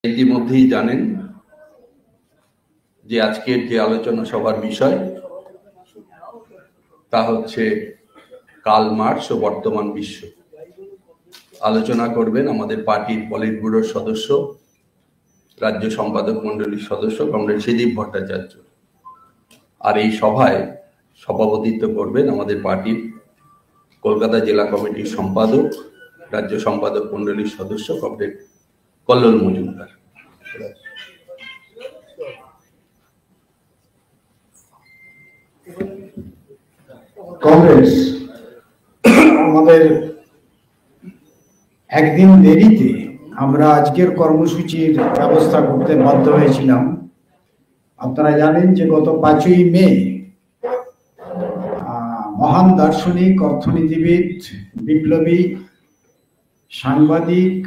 ইতিমধ্যেই জানেন যে আজকের যে আলোচনা সভার বিষয় তা হচ্ছে কার্ল মার্কস ও বর্তমান বিশ্ব। আলোচনা করবেন আমাদের পার্টির পলিট ব্যুরোর সদস্য, রাজ্য সম্পাদক মণ্ডলীর সদস্য কমরেড শ্রীদীপ ভট্টাচার্য। আর এই সভায় সভাপতিত্ব করবেন আমাদের পার্টির কলকাতা জেলা কমিটির সম্পাদক, রাজ্য সম্পাদক মণ্ডলীর সদস্য কমরেড কল্লোল মজুমদার। কংগ্রেস আমাদের একদিন দেরিতে আমরা আজকের কর্মসূচির ব্যবস্থা করতে বাধ্য হয়েছিলাম। আপনারা জানেন যে গত 5ই মে মহান দার্শনিক, অর্থনীতিবিদ, বিপ্লবী, সাংবাদিক,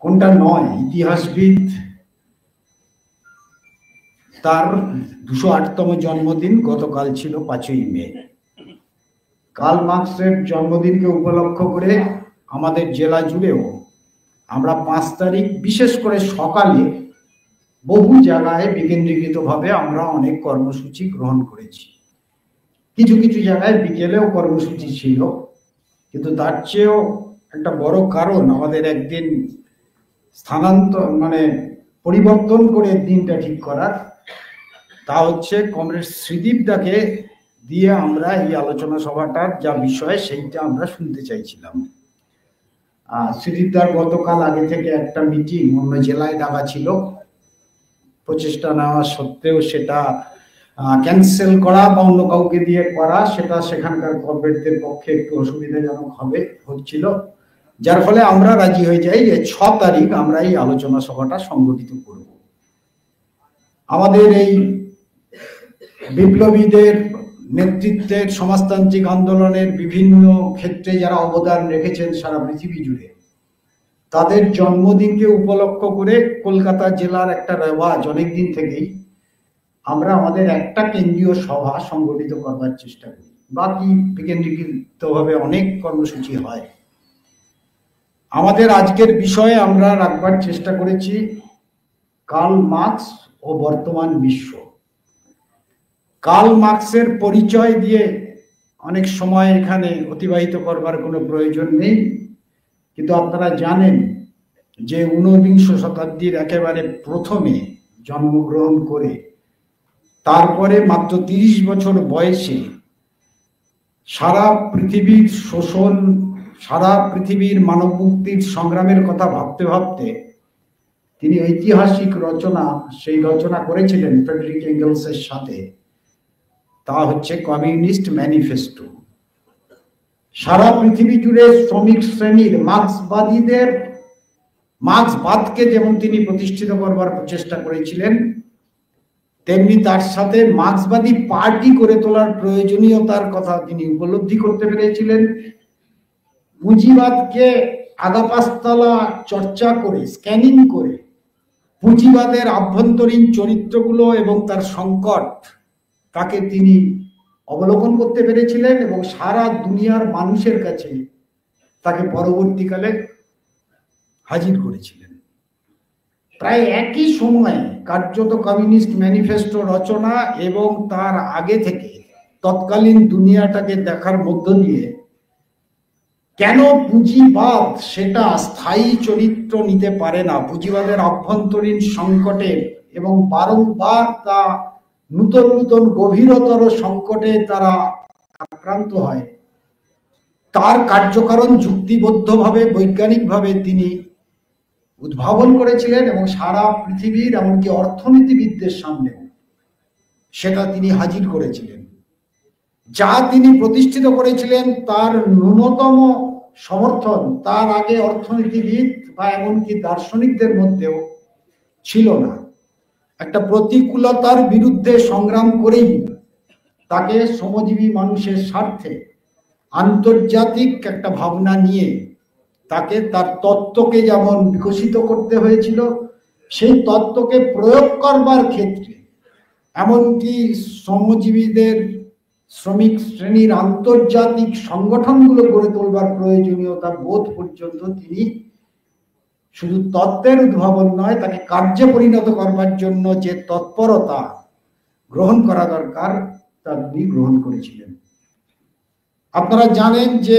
কোনটা নয়, ইতিহাসবিদ, তার 208তম জন্মদিন গতকাল ছিল 5ই মে। কার্ল মার্কসের জন্মদিনকে উপলক্ষ করে আমাদের জেলা জুড়েও আমরা 5 তারিখ বিশেষ করে সকালে বহু জায়গায় বিকেন্দ্রীকৃতভাবে আমরা অনেক কর্মসূচি গ্রহণ করেছি। কিছু কিছু জায়গায় বিকেলেও কর্মসূচি ছিল, কিন্তু তার চেয়েও একটা বড় কারণ আমাদের একদিন স্থানান্তর পরিবর্তন করে দিনটা ঠিক করার, তা হচ্ছে কমরেড শ্রীদীপ দাকে দিয়ে আমরা এই আলোচনা সভাটার যা বিষয় সেইটা আমরা শুনতে চাইছিলাম। শ্রীদীপ দার গতকাল আগে থেকে একটা মিটিং অন্য জেলায় ডাকা ছিল, প্রচেষ্টা নেওয়া সত্ত্বেও সেটা ক্যান্সেল করা বা অন্য কাউকে দিয়ে করা, সেটা সেখানকার কর্মীদের পক্ষে একটু অসুবিধাজনক হচ্ছিল, যার ফলে আমরা রাজি হয়ে যাই যে 6 তারিখ আমরা এই আলোচনা সভাটা সংগঠিত করব। আমাদের এই বিপ্লবীদের নেতৃত্বের সমাজতান্ত্রিক আন্দোলনের বিভিন্ন ক্ষেত্রে যারা অবদান রেখেছেন সারা পৃথিবী জুড়ে, তাদের জন্মদিনকে উপলক্ষ করে কলকাতা জেলার একটা রেওয়াজ অনেকদিন থেকেই আমরা আমাদের একটা কেন্দ্রীয় সভা সংগঠিত করবার চেষ্টা করি। বাকি বিকেন্দ্রীকৃতভাবে অনেক কর্মসূচি হয়। আমাদের আজকের বিষয়ে আমরা রাখবার চেষ্টা করেছি কার্ল মার্কস ও বর্তমান বিশ্ব। কার্ল মার্কসের পরিচয় দিয়ে অনেক সময় এখানে অতিবাহিত করবার কোনো প্রয়োজন নেই, কিন্তু আপনারা জানেন যে 19বিংশ শতাব্দীর একেবারে প্রথমে জন্মগ্রহণ করে তারপরে মাত্র 30 বছর বয়সে সারা পৃথিবীর শোষণ, সারা পৃথিবীর মানব মুক্তির সংগ্রামের কথা ভাবতে ভাবতে তিনি ঐতিহাসিক রচনা, সেই রচনা করেছিলেন ফ্রেডরিক এঙ্গেলসের সাথে, তা হচ্ছে কমিউনিস্ট ম্যানিফেস্টো। সারা পৃথিবী জুড়ে শ্রমিক শ্রেণীর মার্ক্সবাদীদের, মার্ক্সবাদকে যেমন তিনি প্রতিষ্ঠিত করবার প্রচেষ্টা করেছিলেন, তেমনি তার সাথে মার্ক্সবাদী পার্টি করে তোলার প্রয়োজনীয়তার কথা তিনি উপলব্ধি করতে পেরেছিলেন। পুঁজিবাদকে আগাপাস্তলা চর্চা করে, স্ক্যানিং করে পুঁজিবাদের আভ্যন্তরীণ চরিত্রগুলো এবং তার সংকট তাকে তিনি অবলোকন করতে পেরেছিলেন এবং সারা দুনিয়ার মানুষের কাছে তাকে পরবর্তীকালে হাজির করেছিলেন। প্রায় একই সময়ে কার্যত কমিউনিস্ট ম্যানিফেস্টো রচনা এবং তার আগে থেকে তৎকালীন দুনিয়াটাকে দেখার মধ্য দিয়ে কেন পুঁজিবাদ সেটা স্থায়ী চরিত্র নিতে পারে না, পুঁজিবাদের আভ্যন্তরীণ সংকটে এবং বারংবার তা নূতন নূতন গভীরতর সংকটে তারা আক্রান্ত হয়, তার কার্যকারণ যুক্তিবদ্ধভাবে, বৈজ্ঞানিকভাবে তিনি উদ্ভাবন করেছিলেন এবং সারা পৃথিবীর এমনকি অর্থনীতিবিদদের সামনে সেটা তিনি হাজির করেছিলেন। যা তিনি প্রতিষ্ঠিত করেছিলেন তার ন্যূনতম সমর্থন তার আগে অর্থনীতিবিদ বা এমনকি দার্শনিকদের মধ্যেও ছিল না। একটা প্রতিকূলতার বিরুদ্ধে সংগ্রাম করেই তাকে শ্রমজীবী মানুষের স্বার্থে আন্তর্জাতিক একটা ভাবনা নিয়ে তাকে তার তত্ত্বকে যেমন বিকশিত করতে হয়েছিল, সেই তত্ত্বকে প্রয়োগ করবার ক্ষেত্রে এমনকি শ্রমজীবীদের, শ্রমিক শ্রেণীর আন্তর্জাতিক সংগঠনগুলো গড়ে তোলবার প্রয়োজনীয়তা বোধ পর্যন্ত তিনি শুধু তত্ত্বের উদ্ভাবন নয়, তাকে কার্যে পরিণত করবার জন্য যে তৎপরতা গ্রহণ করা দরকার তা তিনি গ্রহণ করেছিলেন। আপনারা জানেন যে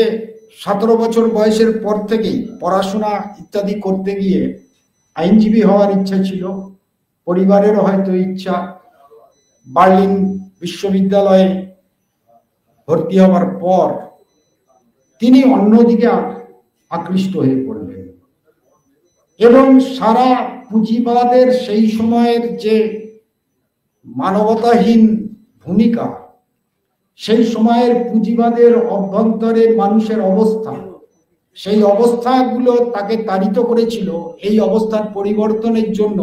17 বছর বয়সের পর থেকেই পড়াশোনা ইত্যাদি করতে গিয়ে আইনজীবী হওয়ার ইচ্ছা ছিল, পরিবারেরও হয়তো ইচ্ছা। বার্লিন বিশ্ববিদ্যালয়ে ভর্তি হওয়ার পর তিনি অন্যদিকে আকৃষ্ট হয়ে পড়লেন এবং সারা পুঁজিবাদের সেই সময়ের যে মানবতাহীন ভূমিকা, সেই সময়ের পুঁজিবাদের অভ্যন্তরে মানুষের অবস্থা, সেই অবস্থাগুলো তাকে তাড়িত করেছিল এই অবস্থার পরিবর্তনের জন্য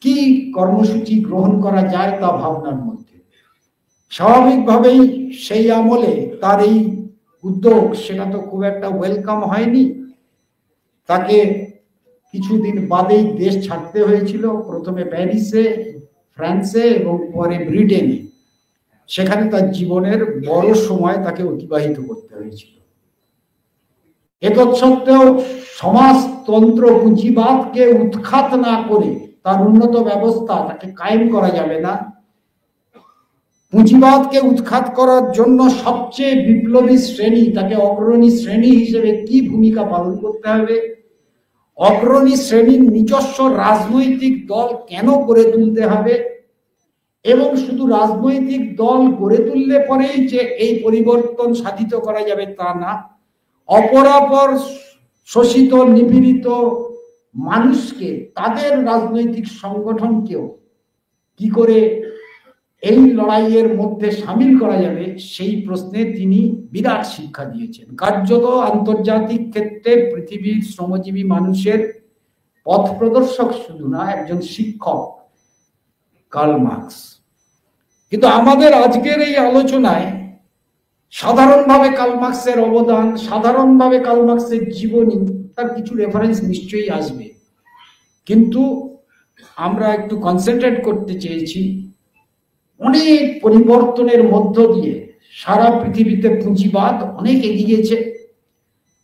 কি কর্মসূচি গ্রহণ করা যায় তা ভাবনার মধ্যে। স্বাভাবিকভাবেই সেই আমলে তার এই উদ্যোগ সেটা তো খুব একটা ওয়েলকাম হয়নি। তাকে কিছুদিন বাদেই দেশ ছাড়তে হয়েছিল, প্রথমে প্যারিসে, ফ্রান্সে এবং পরে ব্রিটেনে। সেখানে তার জীবনের বড় সময় তাকে অতিবাহিত করতে হয়েছিল। এতৎসত্ত্বেও সমাজতন্ত্র পুঁজিবাদকে উৎখাত না করে তার উন্নত ব্যবস্থা তাকে কায়েম করা যাবে না। পুঁজিবাদকে উৎখাত করার জন্য সবচেয়ে বিপ্লবী শ্রেণী, তাকে অগ্রণী শ্রেণী হিসেবে কি ভূমিকা পালন করতে হবে, অগ্রণী শ্রেণীর নিজস্ব রাজনৈতিক দল কেন গড়ে তুলতে হবে, এবং শুধু রাজনৈতিক দল গড়ে তুললে পরেই যে এই পরিবর্তন সাধিত করা যাবে তা না, অপরাপর শোষিত নিপীড়িত মানুষকে, তাদের রাজনৈতিক সংগঠনকেও কি করে এই লড়াইয়ের মধ্যে সামিল করা যাবে সেই প্রশ্নে তিনি বিরাট শিক্ষা দিয়েছেন। কার্যত আন্তর্জাতিক ক্ষেত্রে পৃথিবীর শ্রমজীবী মানুষের পথ প্রদর্শক শুধু না, একজন শিক্ষক কার্ল মার্কস। কিন্তু আমাদের আজকের এই আলোচনায় সাধারণভাবে কার্ল মার্কসের অবদান, সাধারণভাবে কার্ল মার্কসের জীবনী, তার কিছু রেফারেন্স নিশ্চয়ই আসবে, কিন্তু আমরা একটু কনসেন্ট্রেট করতে চেয়েছি অনেক পরিবর্তনের মধ্য দিয়ে সারা পৃথিবীতে পুঁজিবাদ অনেক এগিয়েছে,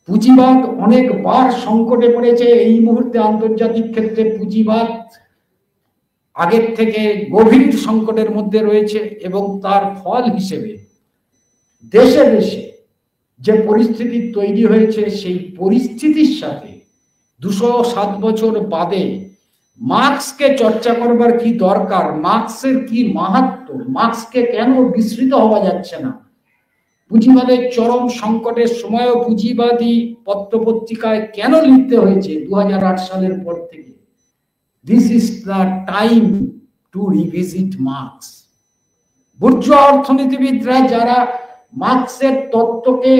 পুঁজিবাদ অনেকবার সংকটে পড়েছে। এই মুহূর্তে আন্তর্জাতিক ক্ষেত্রে পুঁজিবাদ আগের থেকে গভীর সংকটের মধ্যে রয়েছে এবং তার ফল হিসেবে দেশে দেশে যে পরিস্থিতি তৈরি হয়েছে, সেই পরিস্থিতির সাথে 207 বছর বাদে মার্কসকে চর্চা করবার কি দরকার, মার্কসের কি মাহাত্ম্য, মার্কসকে কেন বিস্মৃত হওয়া যাচ্ছে না, পুঁজিবাদের চরম সংকটের সময়ও পুঁজিবাদী পত্রপত্রিকায় কেন লিখতে হয়েছে 2008 সালের পর থেকে, this is the time to revisit Marx. বুর্জোয়া অর্থনীতিবিদরা যারা মার্কসের তত্ত্বকে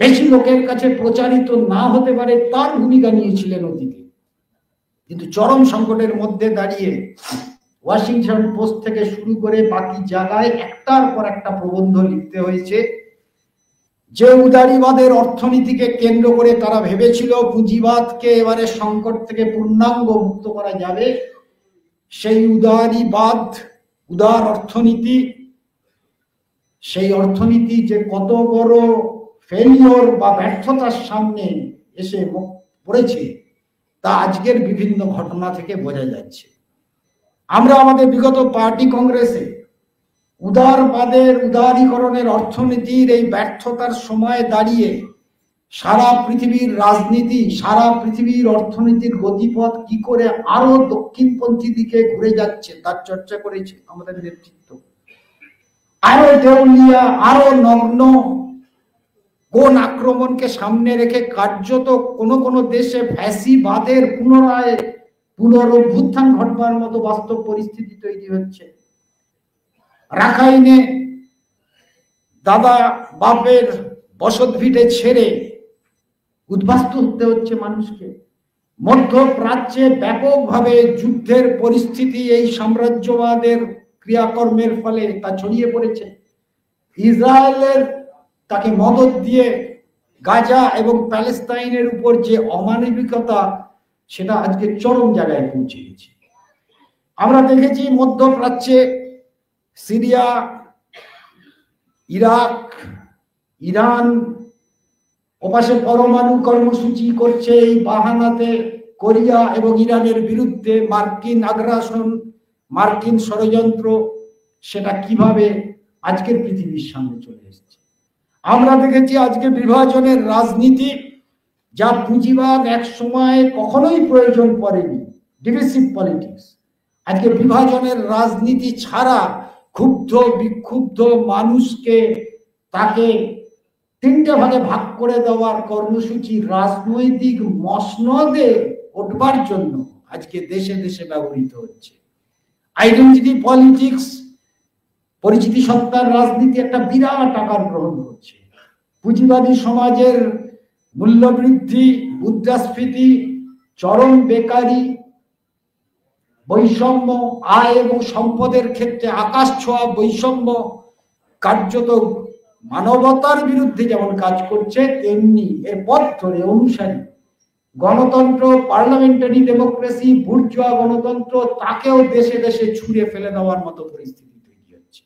বেশি লোকের কাছে প্রচারিত না হতে পারে তার ভূমিকা নিয়েছিলেন অতীতে, কিন্তু চরম সংকটের মধ্যে দাঁড়িয়ে ওয়াশিংটন পোস্ট থেকে শুরু করে বাকি জায়গায় একটার পর একটা প্রবন্ধ লিখতে হয়েছে। যে উদারীবাদের অর্থনীতিকে কেন্দ্র করে তারা ভেবেছিল পুঁজিবাদকে এবারে সংকট থেকে পূর্ণাঙ্গ মুক্ত করা যাবে, সেই উদারীবাদ, উদার অর্থনীতি, সেই অর্থনীতি যে কত বড় ফেলিওর বা ব্যর্থতার সামনে এসে পড়েছে তা আজকের বিভিন্ন ঘটনা থেকে বোঝা যাচ্ছে। আমরা আমাদের বিগত পার্টি কংগ্রেসে উদারবাদের, উদারীকরণের অর্থনীতির এই ব্যর্থতার সময় দাঁড়িয়ে সারা পৃথিবীর রাজনীতি, সারা পৃথিবীর অর্থনীতির গতিপথ কি করে আরো দক্ষিণপন্থী দিকে ঘুরে যাচ্ছে তার চর্চা করেছে আমাদের নেতৃত্ব। আরো দেউলিয়া, আরো নগ্ন, কোন আক্রমণকে সামনে রেখে কার্যত কোন দেশে ফ্যাসিবাদের পুনরুত্থান ঘটবার মতো বাস্তব পরিস্থিতি তৈরি হচ্ছে। রাখাইনে দাদা বাপের বসত ভিটে ছেড়ে উদ্বাস্তু হতে হচ্ছে মানুষকে। মধ্যপ্রাচ্যে ব্যাপকভাবে যুদ্ধের পরিস্থিতি এই সাম্রাজ্যবাদের ক্রিয়াকর্মের ফলে তা ছড়িয়ে পড়েছে। ইসরায়েলের তাকে মদদ দিয়ে গাজা এবং প্যালেস্তাইনের উপর যে অমানবিকতা, সেটা আজকে চরম জায়গায় পৌঁছে গেছে। আমরা দেখেছি মধ্যপ্রাচ্যে সিরিয়া, ইরাক, ইরান, ওপাশে পরমাণু কর্মসূচি করছে এই বাহানাতে কোরিয়া এবং ইরানের বিরুদ্ধে মার্কিন আগ্রাসন, মার্কিন ষড়যন্ত্র, সেটা কিভাবে আজকের পৃথিবীর সামনে চলে এসেছে। আমরা দেখেছি আজকে বিভাজনের রাজনীতি, যা পুঁজিবাদ এক সময় কখনোই প্রয়োজন পড়েনি, ডিভিসিভ পলিটিক্স, আজকে বিভাজনের রাজনীতি ছাড়া ক্ষুব্ধ বিক্ষুব্ধ মানুষকে তাকে তিনটে ভাগে ভাগ করে দেওয়ার কর্মসূচি রাজনৈতিক মসনদে উঠবার জন্য আজকে দেশে দেশে ব্যবহৃত হচ্ছে। আইডেন্টিটি পলিটিক্স, পরিচিতি সত্তার রাজনীতি একটা বিরাট আকার গ্রহণ করছে। পুঁজিবাদী সমাজের মূল্যবৃদ্ধি, মুদ্রাস্ফীতি, চরম বেকারি, বৈষম্য, আয় এবং সম্পদের ক্ষেত্রে আকাশ ছোঁয়া বৈষম্য কার্যত মানবতার বিরুদ্ধে যেমন কাজ করছে, তেমনি এর পথ ধরে অনুসারী গণতন্ত্র, পার্লামেন্টারি ডেমোক্রেসি, বুর্জোয়া গণতন্ত্র, তাকেও দেশে দেশে ছুঁড়ে ফেলে দেওয়ার মতো পরিস্থিতি তৈরি হচ্ছে।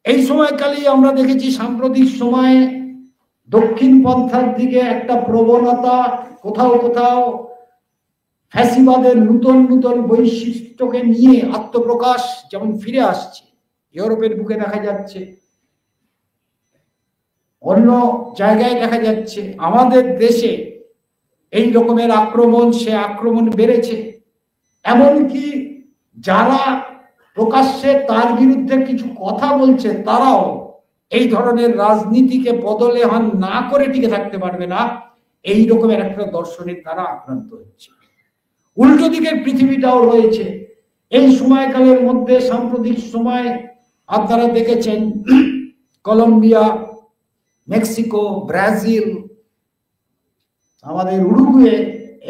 এই সময়কালেই আমরা দেখেছি সাম্প্রতিক সময়ে দক্ষিণ পন্থার দিকে একটা প্রবণতা, কোথাও কোথাও ফ্যাসিবাদের নূতন নূতন বৈশিষ্ট্যকে নিয়ে আত্মপ্রকাশ যেমন ফিরে আসছে। ইউরোপের বুকে দেখা যাচ্ছে, অন্য জায়গায় দেখা যাচ্ছে, আমাদের দেশে এই রকমের আক্রমণ, সে আক্রমণ বেড়েছে। এমনকি যারা প্রকাশ্যে তার বিরুদ্ধে কিছু কথা বলছে, তারাও এই ধরনের রাজনীতিকে পদলেহন না করে টিকে থাকতে পারবে না, এই রকমের একটা দর্শনের দ্বারা আক্রান্ত হচ্ছে। উল্টো দিকের পৃথিবীটাও রয়েছে। এই সময়কালের মধ্যে সাম্প্রতিক সময় আপনারা দেখেছেন কলম্বিয়া, মেক্সিকো, ব্রাজিল, আমাদের উরুগুয়ে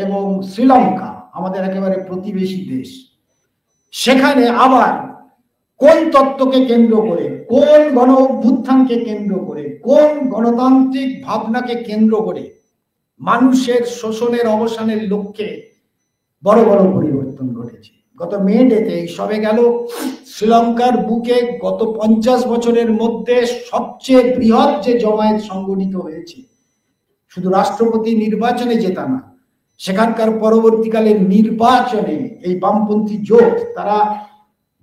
এবং শ্রীলঙ্কা, আমাদের একেবারে প্রতিবেশী দেশ, সেখানে আবার কোন তত্ত্বকে কেন্দ্র করে, কোন গণ অভ্যুত্থানকে কেন্দ্র করে, কোন গণতান্ত্রিক ভাবনাকে কেন্দ্র করে মানুষের শোষণের অবসানের লক্ষ্যে বড় বড় পরিবর্তন ঘটেছে। গত মে ডেতে এই সবে গেল শ্রীলঙ্কার বুকে গত 50 বছরের মধ্যে সবচেয়ে বৃহৎ যে জমায়েত সংগঠিত হয়েছে, শুধু রাষ্ট্রপতি নির্বাচনে জেতা না, সেখানকার পরবর্তীকালে নির্বাচনে এই বামপন্থী জোট তারা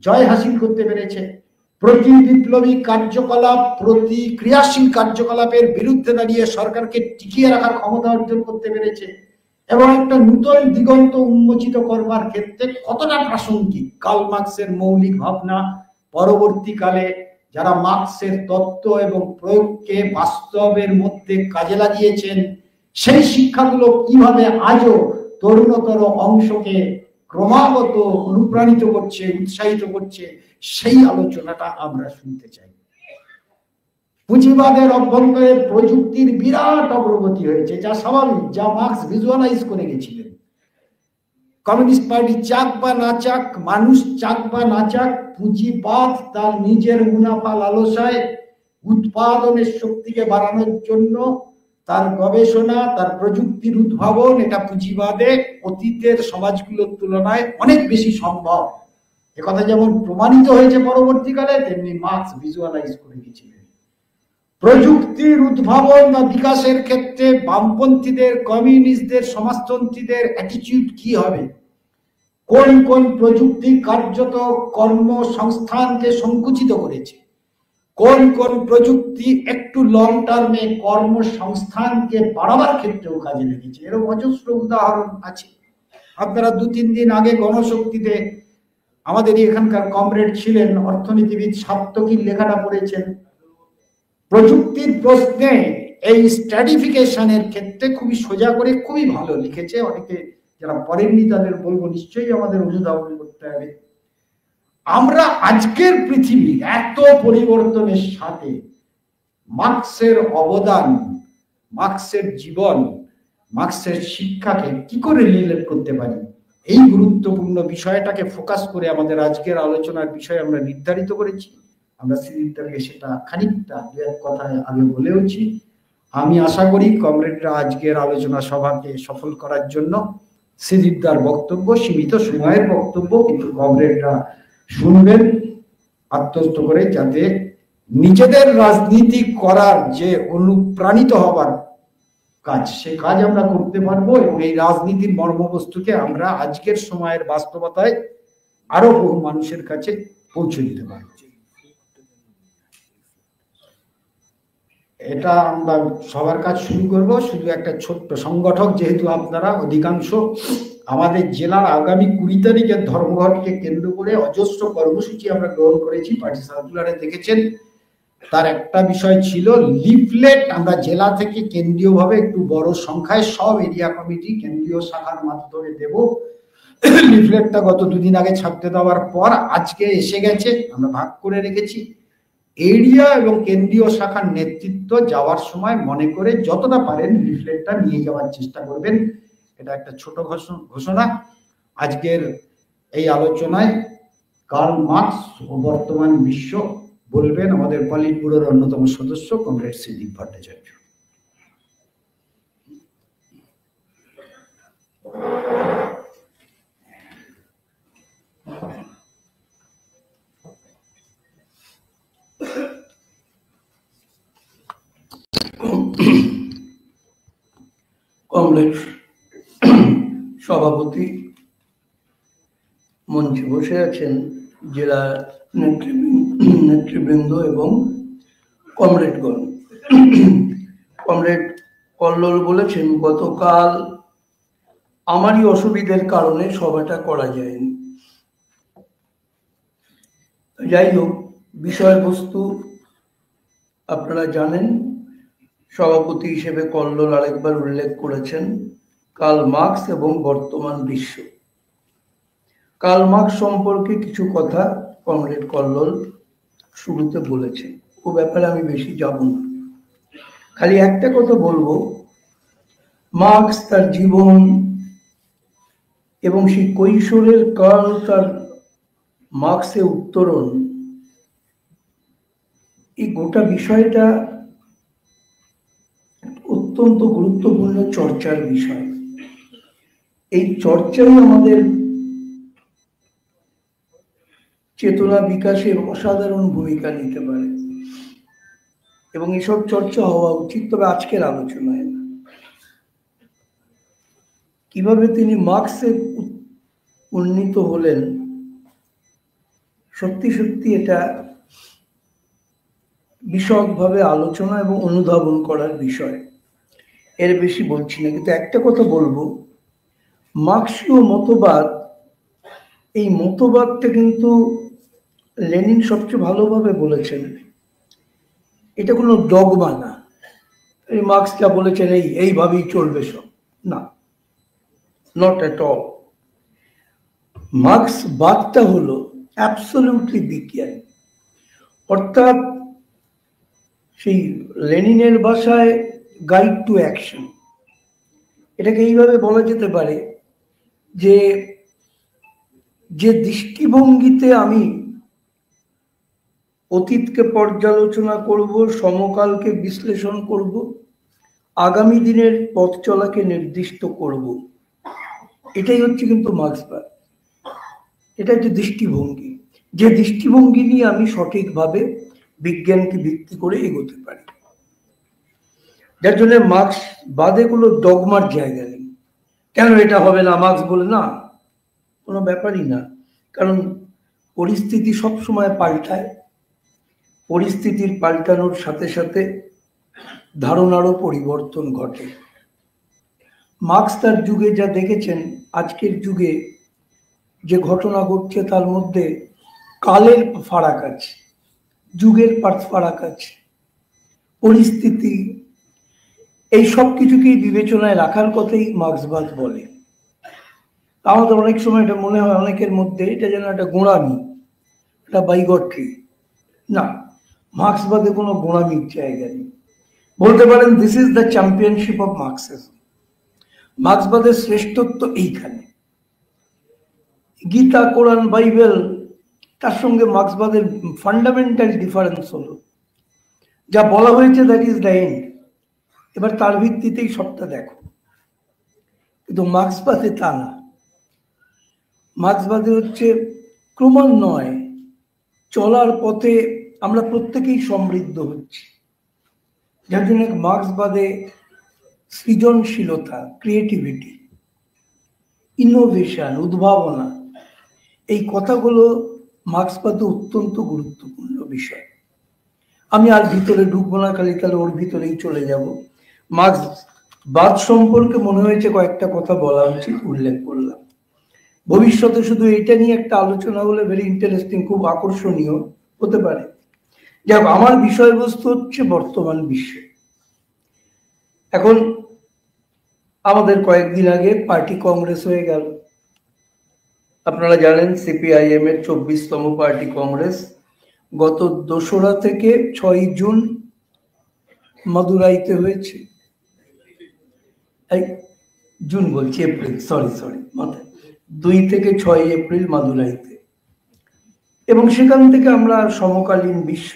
জয় হাসিল করতে পেরেছে। প্রতি বিপ্লবী কার্যকলাপ, প্রতি ক্রিয়াশীল কার্যকলাপের বিরুদ্ধে দাঁড়িয়ে সরকারকে টিকিয়ে রাখার ক্ষমতা অর্জন করতে পেরেছে এবং একটা নূতন দিগন্ত উন্মোচিত করবার ক্ষেত্রে কতটা প্রাসঙ্গিক কার্ল মার্কসের মৌলিক ভাবনা, পরবর্তীকালে যারা মার্কসের তত্ত্ব এবং প্রয়োগকে বাস্তবের মধ্যে কাজে লাগিয়েছেন, সেই শিক্ষাগুলো কিভাবে আজও তরুণতর অংশকে ক্রমাগত অনুপ্রাণিত করছে, উৎসাহিত করছে, সেই আলোচনাটা আমরা শুনতে চাই। পুঁজিবাদের অভ্যন্তরে প্রযুক্তির বিরাট অগ্রগতি হয়েছে, যা স্বাভাবিক, যা মার্কস ভিজুয়ালাইজ করে গেছিলেন। কমিউনিস্ট পার্টি চাক বা না চাক, মানুষ চাক বা না চাক, পুঁজিবাদ তার নিজের মুনাফা লালসায় উৎপাদনের শক্তিকে বাড়ানোর জন্য তার গবেষণা, তার প্রযুক্তির উদ্ভাবন, এটা পুঁজিবাদে অতীতের সমাজগুলোর তুলনায় অনেক বেশি সম্ভব। একথা যেমন প্রমাণিত হয়েছে পরবর্তীকালে, তেমনি মার্কস ভিজুয়ালাইজ করে গেছিলেন। প্রযুক্তির উদ্ভাবন বা বিকাশের ক্ষেত্রে বামপন্থীদের, কমিউনিস্টদের, সমাজতন্ত্রীদের অ্যাটিটিউড কি হবে, কোন কোন প্রযুক্তি কার্যত কর্মসংস্থানকে সংকুচিত করেছে, কোন কোন প্রযুক্তি একটু লং টার্মে কর্মসংস্থানকে বাড়াবার ক্ষেত্রেও কাজে লেগেছে, এরকম অজস্র উদাহরণ আছে। আপনারা 2-3 দিন আগে গণশক্তিতে আমাদের এখানকার কমরেড ছিলেন অর্থনীতিবিদ সাত্তকীর লেখাটা পড়েছেন। প্রযুক্তির প্রশ্নে এই স্ট্র্যাটিফিকেশনের ক্ষেত্রে খুবই সোজা করে খুবই ভালো লিখেছে। অনেকে যারা পড়েননি তাদের বলবো নিশ্চয়ই আমাদের অনুধাবন করতে হবে। আমরা আজকের পৃথিবী এত পরিবর্তনের সাথে মার্কসের অবদান, মার্কসের জীবন, মার্কসের শিক্ষাকে কি করে রিলেট করতে পারি, এই গুরুত্বপূর্ণ বিষয়টাকে ফোকাস করে আমাদের আজকের আলোচনার বিষয় আমরা নির্ধারিত করেছি। আমরা শ্রীদীপদাকে সেটা খানিকটা দু এক কথায় আগে বলেওছি। আমি আশা করি কমরেডরা আজকের আলোচনা সভাকে সফল করার জন্য শ্রীদীপদার বক্তব্য, সীমিত সময়ের বক্তব্য, কিন্তু কমরেডরা শুনবেন আত্মস্থ করে, যাতে নিজেদের রাজনীতি করার যে অনুপ্রাণিত হবার কাজ, সে কাজ আমরা করতে পারবো এবং এই রাজনীতির মর্মবস্তুকে আমরা আজকের সময়ের বাস্তবতায় আরো বহু মানুষের কাছে পৌঁছে দিতে পারবো। এটা আমরা সবার কাজ শুরু করব। শুধু একটা ছোট্ট সংগঠক যেহেতু আপনারা অধিকাংশ, আমাদের জেলার আগামী 20 তারিখের ধর্মঘটকে কেন্দ্র করে অজস্র কর্মসূচি আমরা গ্রহণ করেছি, পার্টি সার্কুলারে দেখেছেন। তার একটা বিষয় ছিল লিফলেট আমরা জেলা থেকে কেন্দ্রীয়ভাবে একটু বড় সংখ্যায় সব এরিয়া কমিটি কেন্দ্রীয় শাখার মাধ্যমে দেব। লিফলেটটা গত 2 দিন আগে ছাপতে দেওয়ার পর আজকে এসে গেছে, আমরা ভাগ করে রেখেছি। এরিয়া এবং কেন্দ্রীয় শাখার নেতৃত্ব যাওয়ার সময় মনে করে যতটা পারেন লিফলেটটা নিয়ে যাওয়ার চেষ্টা করবেন। এটা একটা ছোট ঘোষণা। আজকের এই আলোচনায় কার্ল মার্কস ও বর্তমান বিশ্ব বলবেন আমাদের পলিট ব্যুরোর অন্যতম সদস্য কমরেড সিদ্দিক ভট্টাচার্য। কমরেড সভাপতি, মঞ্চে বসে আছেন জেলা নেতৃবৃন্দ এবং কমরেডগণ। কমরেড কল্লোল বলেছেন গতকাল আমারই অসুবিধার কারণে সভাটা করা যায়নি। যাই হোক, বিষয়বস্তু আপনারা জানেন। সভাপতি হিসেবে কল্লোল আরেকবার উল্লেখ করেছেন কার্ল মার্কস এবং বর্তমান বিশ্ব। কার্ল মার্কস সম্পর্কে কিছু কথা কমরেড কল্লোল শুরুতে বলেছেন, ও ব্যাপারে আমি বেশি যাব না। খালি একটা কথা বলবো, মার্কস তার জীবন এবং সেই কৈশোরের কাল, তার মার্কসের উত্তরণ, এই গোটা বিষয়টা অত্যন্ত গুরুত্বপূর্ণ চর্চার বিষয়। এই চর্চাই আমাদের চেতনা বিকাশে অসাধারণ ভূমিকা নিতে পারে এবং এসব চর্চা হওয়া উচিত, তবে আজকের আলোচনায় না। কিভাবে তিনি মার্কসে উন্নীত হলেন, সত্যি সত্যি এটা বিশদভাবে আলোচনা এবং অনুধাবন করার বিষয়। এর বেশি বলছি না, কিন্তু একটা কথা বলবো, মার্কসীয় মতবাদ, এই মতবাদটা কিন্তু লেনিন সবচেয়ে ভালোভাবে বলেছেন, এটা কোনো ডগমা না। এই মার্কস যা বলেছেন এইভাবেই চলবে সব, না, নট এট অল। মার্কস বাদটা হলো অ্যাবসলিউটলি বিজ্ঞান, অর্থাৎ সেই লেনিনের ভাষায় গাইড টু অ্যাকশন। এটাকে এইভাবে বলা যেতে পারে যে যে দৃষ্টিভঙ্গিতে আমি অতীতকে পর্যালোচনা করব, সমকালকে বিশ্লেষণ করব, আগামী দিনের পথ চলাকে নির্দিষ্ট করব, এটাই হচ্ছে কিন্তু মার্ক্সবাদ। এটা হচ্ছে দৃষ্টিভঙ্গি, যে দৃষ্টিভঙ্গি নিয়ে আমি সঠিকভাবে বিজ্ঞানকে ভিত্তি করে এগোতে পারি। যার জন্য মার্ক্স বাদে কোনো ডগমার জায়গা নেই। কেন এটা হবে না, মার্ক্স বলে না, কোনো ব্যাপারই না। কারণ পরিস্থিতি সবসময় পাল্টায়, পরিস্থিতির পাল্টানোর সাথে সাথে ধারণারও পরিবর্তন ঘটে। মার্ক্স তার যুগে যা দেখেছেন, আজকের যুগে যে ঘটনা ঘটছে তার মধ্যে কালের ফারাক আছে, যুগের ফারাক আছে, পরিস্থিতি, এই সব কিছুকেই বিবেচনায় রাখার কথাই মার্ক্সবাদ বলে। আমাদের অনেক সময় এটা মনে হয় অনেকের মধ্যে এটা যেন একটা গোঁড়ামি, একটা বাইগট্রি। না, মার্ক্সবাদে কোনো গোঁড়ামির জায়গা নেই। বলতে পারেন this is the championship of Marxism. মার্ক্সবাদের শ্রেষ্ঠত্ব এইখানে। গীতা, কোরআন, বাইবেল, তার সঙ্গে মার্ক্সবাদের ফান্ডামেন্টাল ডিফারেন্স হলো যা বলা হয়েছে দ্যাট ইজ দ্য এন্ড, এবার তার ভিত্তিতেই সবটা দেখো। কিন্তু মার্ক্সবাদে তা না। মার্ক্সবাদে হচ্ছে ক্রমান্বয়ে চলার পথে আমরা প্রত্যেকেই সমৃদ্ধ হচ্ছি। যার জন্য মার্ক্সবাদে সৃজনশীলতা, ক্রিয়েটিভিটি, ইনোভেশন, উদ্ভাবনা, এই কথাগুলো মার্ক্সবাদে অত্যন্ত গুরুত্বপূর্ণ বিষয়। আমি আর ভিতরে ঢুকবো না, খালি ওর ভিতরেই চলে যাব। মার্ক্সবাদ সম্পর্কে মনে হয়েছে কয়েকটা কথা বলা উচিত, উল্লেখ করলাম। ভবিষ্যতে শুধু এটা নিয়ে একটা আলোচনা হলে ভেরি ইন্টারেস্টিং, খুব আকর্ষণীয় হতে পারে। যাক, আমার বিষয়বস্তু হচ্ছে বর্তমান বিশ্ব। এখন আমাদের কয়েকদিন আগে পার্টি কংগ্রেস হয়ে গেল। আপনারা জানেন সিপিআইএম এর 24তম পার্টি কংগ্রেস গত 2রা থেকে 6 জুন মাদুরাইতে হয়েছে। জুন বলছি, এপ্রিল, সরি মাথায়, 2 থেকে 6 এপ্রিল মাদুরাইতে। এবং সেখান থেকে আমরা সমকালীন বিশ্ব,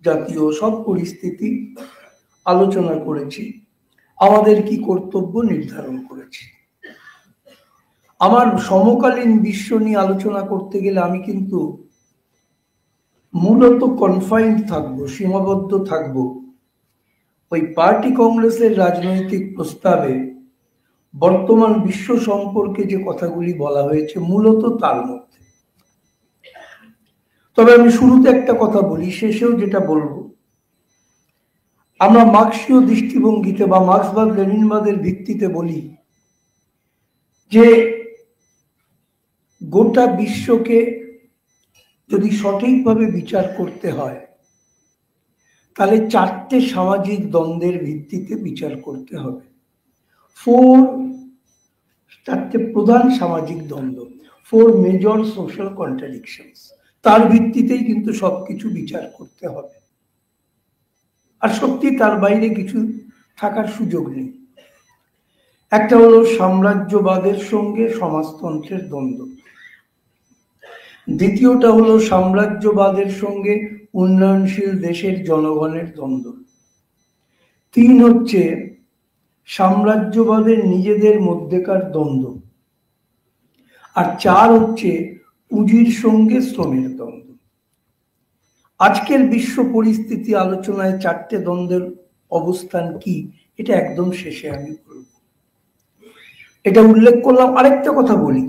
জাতীয় সব পরিস্থিতি আলোচনা করেছি, আমাদের কি কর্তব্য নির্ধারণ করেছি। আমার সমকালীন বিশ্ব নিয়ে আলোচনা করতে গেলে আমি কিন্তু মূলত কনফাইন্ড থাকবো, সীমাবদ্ধ থাকবো ওই পার্টি কংগ্রেসের রাজনৈতিক প্রস্তাবে বর্তমান বিশ্ব সম্পর্কে যে কথাগুলি বলা হয়েছে মূলত তার মধ্যে। তবে আমি শুরুতে একটা কথা বলি, শেষেও যেটা বলবো, আমরা মার্ক্সীয় দৃষ্টিভঙ্গিতে বা মার্ক্সবাদ লেনিনবাদের ভিত্তিতে বলি যে গোটা বিশ্বকে যদি সঠিকভাবে বিচার করতে হয় তাহলে 4টে সামাজিক দ্বন্দ্বের ভিত্তিতে বিচার করতে হবে। 4টে প্রধান সামাজিক দ্বন্দ্ব, 4 মেজর সোশ্যাল কন্ট্রাডিকশনস, তার ভিত্তিতেই কিন্তু সবকিছু বিচার করতে হবে। আর সত্যি তার বাইরে কিছু থাকার সুযোগ নেই। একটা হলো সাম্রাজ্যবাদের সঙ্গে সমাজতন্ত্রের দ্বন্দ্ব, দ্বিতীয়টা হলো সাম্রাজ্যবাদের সঙ্গে উন্নয়নশীল দেশের জনগণের দ্বন্দ্ব, 3 হচ্ছে সাম্রাজ্যবাদের নিজেদের মধ্যেকার দ্বন্দ্ব, আর 4 হচ্ছে পুঁজির সঙ্গে শ্রমের দ্বন্দ্ব। আজকের বিশ্ব পরিস্থিতি আলোচনায় 4টে দ্বন্দ্বের অবস্থান কি এটা একদম শেষে আমি বলব। এটা উল্লেখ করলাম। আরেকটা কথা বলি,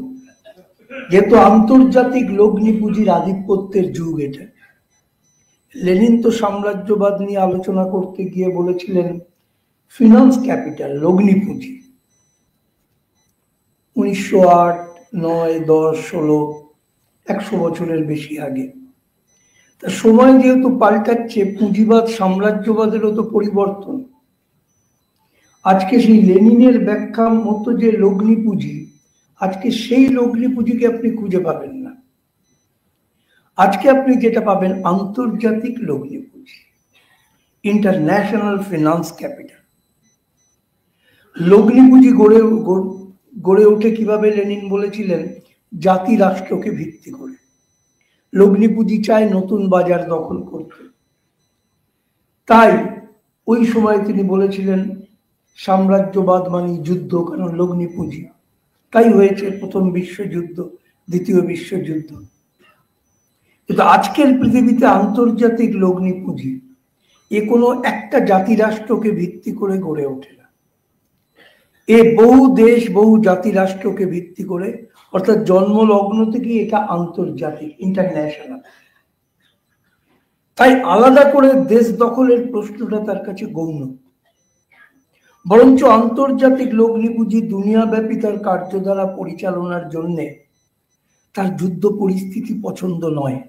যেহেতু আন্তর্জাতিক লগ্নি পুঁজির আধিপত্যের যুগ এটা, লেনিন তো সাম্রাজ্যবাদ নিয়ে আলোচনা করতে গিয়ে বলেছিলেন ফিনান্স ক্যাপিটাল, লগ্নি পুঁজি। 1908, 9, 10, 16, 100 বছরের বেশি আগে। তা সময় যেহেতু পাল্টাচ্ছে, পুঁজিবাদ সাম্রাজ্যবাদেরও তো পরিবর্তন। আজকে সেই লেনিনের ব্যাখ্যা মতো যে লগ্নি পুঁজি, আজকে সেই লগ্নি পুঁজিকে আপনি খুঁজে পাবেন না। আজকে আপনি যেটা পাবেন আন্তর্জাতিক লগ্নি পুঁজি, ইন্টারন্যাশনাল ফিনান্স ক্যাপিটাল। লগ্নি পুঁজি গড়ে ওঠে কিভাবে? লেনিন বলেছিলেন জাতি রাষ্ট্রকে ভিত্তি করে। লগ্নি পুঁজি চায় নতুন বাজার দখল করতে, তাই ওই সময় তিনি বলেছিলেন সাম্রাজ্যবাদ মানে যুদ্ধ, কারণ লগ্নি পুঁজি। তাই হয়েছে প্রথম বিশ্বযুদ্ধ, দ্বিতীয় বিশ্বযুদ্ধ। কিন্তু আজকের পৃথিবীতে আন্তর্জাতিক লগ্নি পুঁজি এ কোনো একটা জাতি রাষ্ট্রকে ভিত্তি করে গড়ে ওঠে না। এ বহু দেশ, বহু জাতি রাষ্ট্রকে ভিত্তি করে, অর্থাৎ জন্মলগ্ন থেকে এটা আন্তর্জাতিক, ইন্টারন্যাশনাল। তাই আলাদা করে দেশ দখলের প্রশ্নটা তার কাছে গৌণ। বরঞ্চ আন্তর্জাতিক লগ্নি পুঁজি দুনিয়াব্যাপী তার কার্যধারা পরিচালনার জন্য তার যুদ্ধ পরিস্থিতি পছন্দ নয়।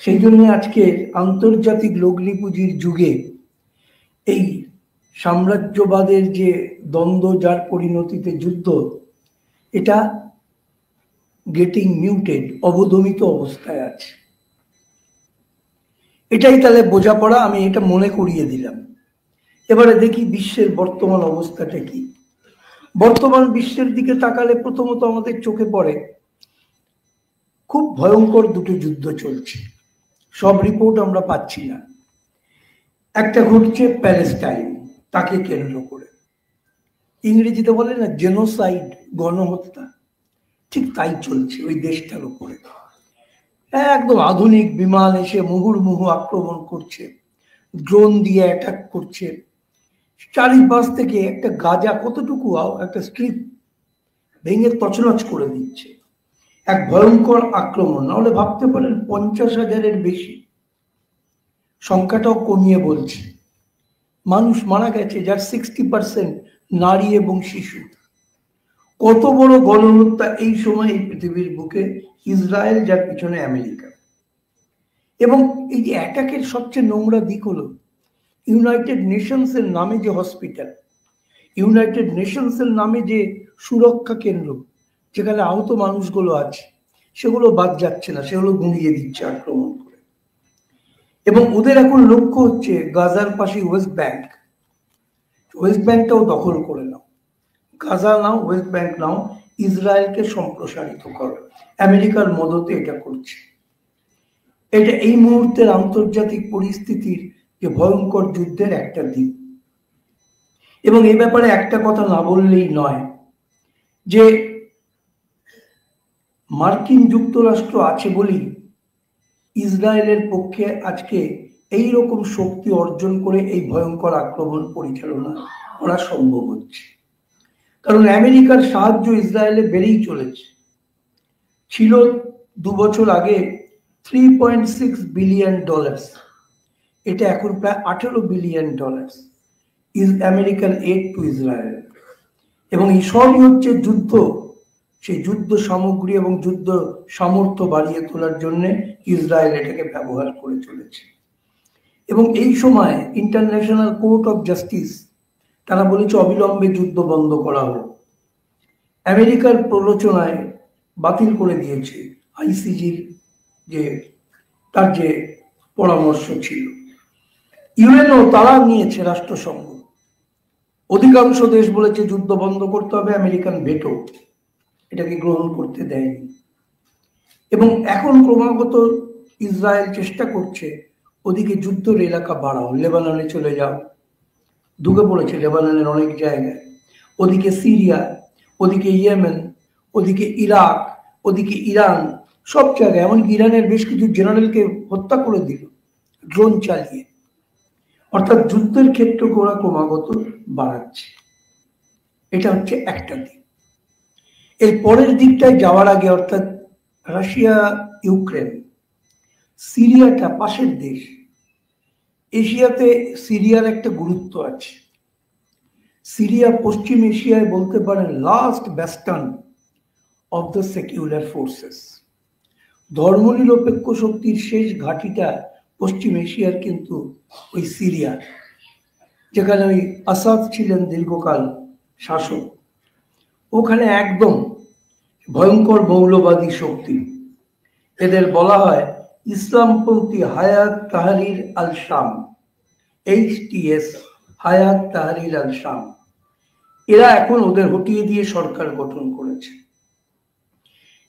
সেই জন্য আজকে আন্তর্জাতিক লগ্নি পুঁজির যুগে এই সাম্রাজ্যবাদের যে দ্বন্দ্ব, যার পরিণতিতে যুদ্ধ, এটা গেটিং মিউটেড, অবদমিত অবস্থায় আছে। এটাই তাহলে বোঝাপড়া, আমি এটা মনে করিয়ে দিলাম। এবারে দেখি বিশ্বের বর্তমান অবস্থাটা কি। বর্তমান বিশ্বের দিকে তাকালে প্রথমত আমাদের চোখে পড়ে খুব ভয়ঙ্কর 2টো যুদ্ধ চলছে। সব রিপোর্ট আমরা পাচ্ছি না। একটা ঘটছে প্যালেস্টাইন, তাকে কেন্দ্র করে, ইংরেজিতে বলে না জেনোসাইড, গণহত্যা, ঠিক তাই চলছে ওই দেশটার উপরে। একদম আধুনিক বিমান এসে মুহুর্মুহু আক্রমণ করছে, ড্রোন দিয়ে অ্যাটাক করছে। চারিপাশ থেকে একটা গাজা কতটুকু একটা স্ট্রিপ ভেঙে তছনছ করে দিচ্ছে। এক ভয়ঙ্কর আক্রমণ, নাহলে ভাবতে পারেন 50,000-এর বেশি, সংখ্যাটাও কমিয়ে বলছে। মানুষ মারা গেছে, যার 60% নারী এবং শিশু। কত বড় গণহত্যা এই সময় এই পৃথিবীর বুকে! ইসরায়েল, যার পিছনে আমেরিকা। এবং এই যে অ্যাটাকের সবচেয়ে নোংরা দিক হলো ইউনাইটেড নেশনস এর নামে যে হসপিটাল, ইউনাইটেড নেশনস এর নামে যে সুরক্ষা কেন্দ্র যেখানে আহত মানুষগুলো আছে, সেগুলো বাদ যাচ্ছে না, সেগুলো গুঁড়িয়ে দিচ্ছে আক্রমণ করে। এবং ওদের এখন লক্ষ্য হচ্ছে গাজার পাশে ওয়েস্ট ব্যাংক। ওয়েস্ট ব্যাংকটাও দখল করে নাও, গাজা নাও, ওয়েস্ট ব্যাংক নাও, ইসরায়েলকে সম্প্রসারিত করো। আমেরিকার মদতে এটা করছে। এটা এই মুহূর্তের আন্তর্জাতিক পরিস্থিতির যে ভয়ঙ্কর যুদ্ধের একটা দিক। এবং এই ব্যাপারে একটা কথা না বললেই নয়, যে মার্কিন যুক্তরাষ্ট্র আছে বলেই ইসরায়েলের পক্ষে আজকে এই রকম শক্তি অর্জন করে এই ভয়ঙ্কর আক্রমণ পরিচালনা করা সম্ভব হচ্ছে। কারণ আমেরিকার সাহায্য ইসরায়েলে বেড়েই চলেছে। ছিল 2 বছর আগে $3.6 বিলিয়ন, এটা এখন প্রায় $18 billion is American aid two Israel. এবং এই সবই হচ্ছে যুদ্ধ, সেই যুদ্ধ সামগ্রী এবং যুদ্ধ সামর্থ্য বাড়িয়ে তোলার জন্য ইসরায়েল এটাকে ব্যবহার করে চলেছে। এবং এই সময় ইন্টারন্যাশনাল কোর্ট অফ জাস্টিস তারা বলেছে অবিলম্বে যুদ্ধ বন্ধ করা হোক। আমেরিকার প্ররোচনায় বাতিল করে দিয়েছে আইসিজির তার যে পরামর্শ ছিল। ইউএনও তারা নিয়েছে, রাষ্ট্রসংঘ অধিকাংশ দেশ বলেছে যুদ্ধ বন্ধ করতে হবে, আমেরিকান ভেটো এটাকে গ্রহণ করতে দেয়নি। এবং এখন ক্রমাগত ইসরায়েল চেষ্টা করছে ওদিকে যুদ্ধের এলাকা বাড়াও, লেবাননে চলে যাও, ঢুকে পড়েছে লেবাননের অনেক জায়গায়, ওদিকে সিরিয়া, ওদিকে ইয়েমেন, ওদিকে ইরাক, ওদিকে ইরান, সব জায়গায়। এমনকি ইরানের বেশ কিছু জেনারেলকে হত্যা করে দিল ড্রোন চালিয়ে। অর্থাৎ যুদ্ধের ক্ষেত্রকে ওরা ক্রমাগত বাড়াচ্ছে। এটা হচ্ছে একটা দিক। এর পরের দিকটায় যাওয়ার আগে, অর্থাৎ রাশিয়া ইউক্রেন, সিরিয়াটা পাশের দেশ। এশিয়াতে সিরিয়ার একটা গুরুত্ব আছে। সিরিয়া পশ্চিম এশিয়ায় বলতে পারেন last bastion of the secular forces. ধর্মনিরপেক্ষ শক্তির শেষ ঘাঁটিটা পশ্চিম এশিয়ার কিন্তু ওই সিরিয়া, যেখানে ওই আসাদ ছিলেন দীর্ঘকাল শাসক। ওখানে একদম ভয়ঙ্কর মৌলবাদী শক্তি। এদের বলা হয় ইসলামপন্থী হায়াত তাহরির আল শাম, HTS, হায়াত তাহরির আল শাম। এরা এখন ওদের হটিয়ে দিয়ে সরকার গঠন করেছে।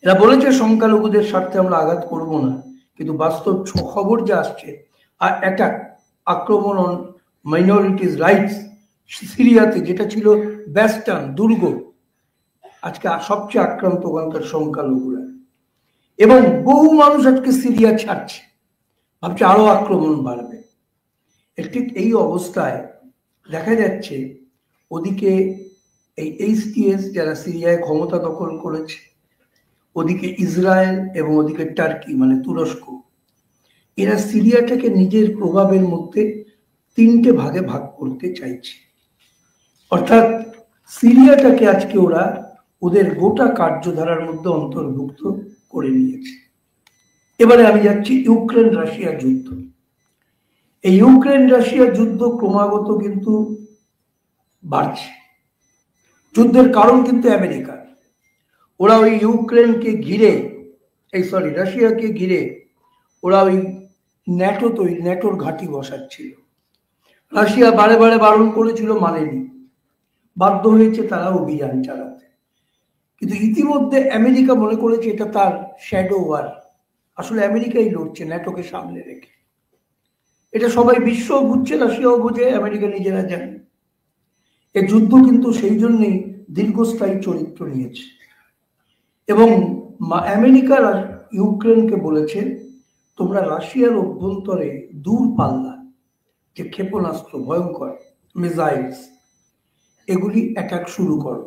এরা বলেছে সংখ্যালঘুদের স্বার্থে আমরা আঘাত করব না, কিন্তু বাস্তব খবর যা আসছে, আর একটা আক্রমণ অন মাইনরিটিস রাইটস সিরিয়াতে, যেটা ছিল ব্যাস্টান, দুর্গ, আজকে সবচেয়ে আক্রান্ত ওখানকার সংখ্যালঘুরা। এবং বহু মানুষ আজকে সিরিয়া ছাড়ছে, ভাবছে আরো আক্রমণ বাড়বে। ঠিক এই অবস্থায় দেখা যাচ্ছে ওদিকে এই HTS যারা সিরিয়ায় ক্ষমতা দখল করেছে, ওদিকে ইসরায়েল এবং ওদিকে টার্কি মানে তুরস্ক, এরা সিরিয়াটাকে নিজের প্রভাবের মধ্যে 3টে ভাগে ভাগ করতে চাইছে। অর্থাৎ সিরিয়াটাকে আজকে ওরা ওদের গোটা কার্যধারার মধ্যে অন্তর্ভুক্ত করে নিয়েছে। এবারে আমি যাচ্ছি ইউক্রেন রাশিয়া যুদ্ধ। এই ইউক্রেন রাশিয়া যুদ্ধ ক্রমাগত কিন্তু বাড়ছে। যুদ্ধের কারণ কিন্তু আমেরিকা। ওরা ওই ইউক্রেনকে ঘিরে, রাশিয়াকে ঘিরে ওরা ওই ন্যাটোর ঘাঁটি বসাচ্ছিল। রাশিয়া বারে বারে বারণ করেছিল, মানেনি, বাধ্য হয়েছে তারা অভিযান চালাতে। কিন্তু ইতিমধ্যে আমেরিকা মনে করেছে এটা তার শ্যাডো ওয়ার। আসলে আমেরিকাই লড়ছে ন্যাটোকে সামনে রেখে। এটা সবাই বিশ্ব বুঝছে, রাশিয়াও বোঝে, আমেরিকা নিজেরা জানে। এ যুদ্ধ কিন্তু সেই জন্যই দীর্ঘস্থায়ী চরিত্র নিয়েছে। এবং আমেরিকা ইউক্রেনকে বলেছে, তোমরা রাশিয়ার অভ্যন্তরে দূর পাল্লা যে ক্ষেপণাস্ত্র ভয়ঙ্কর মিসাইলস, এগুলি অ্যাটাক শুরু করো।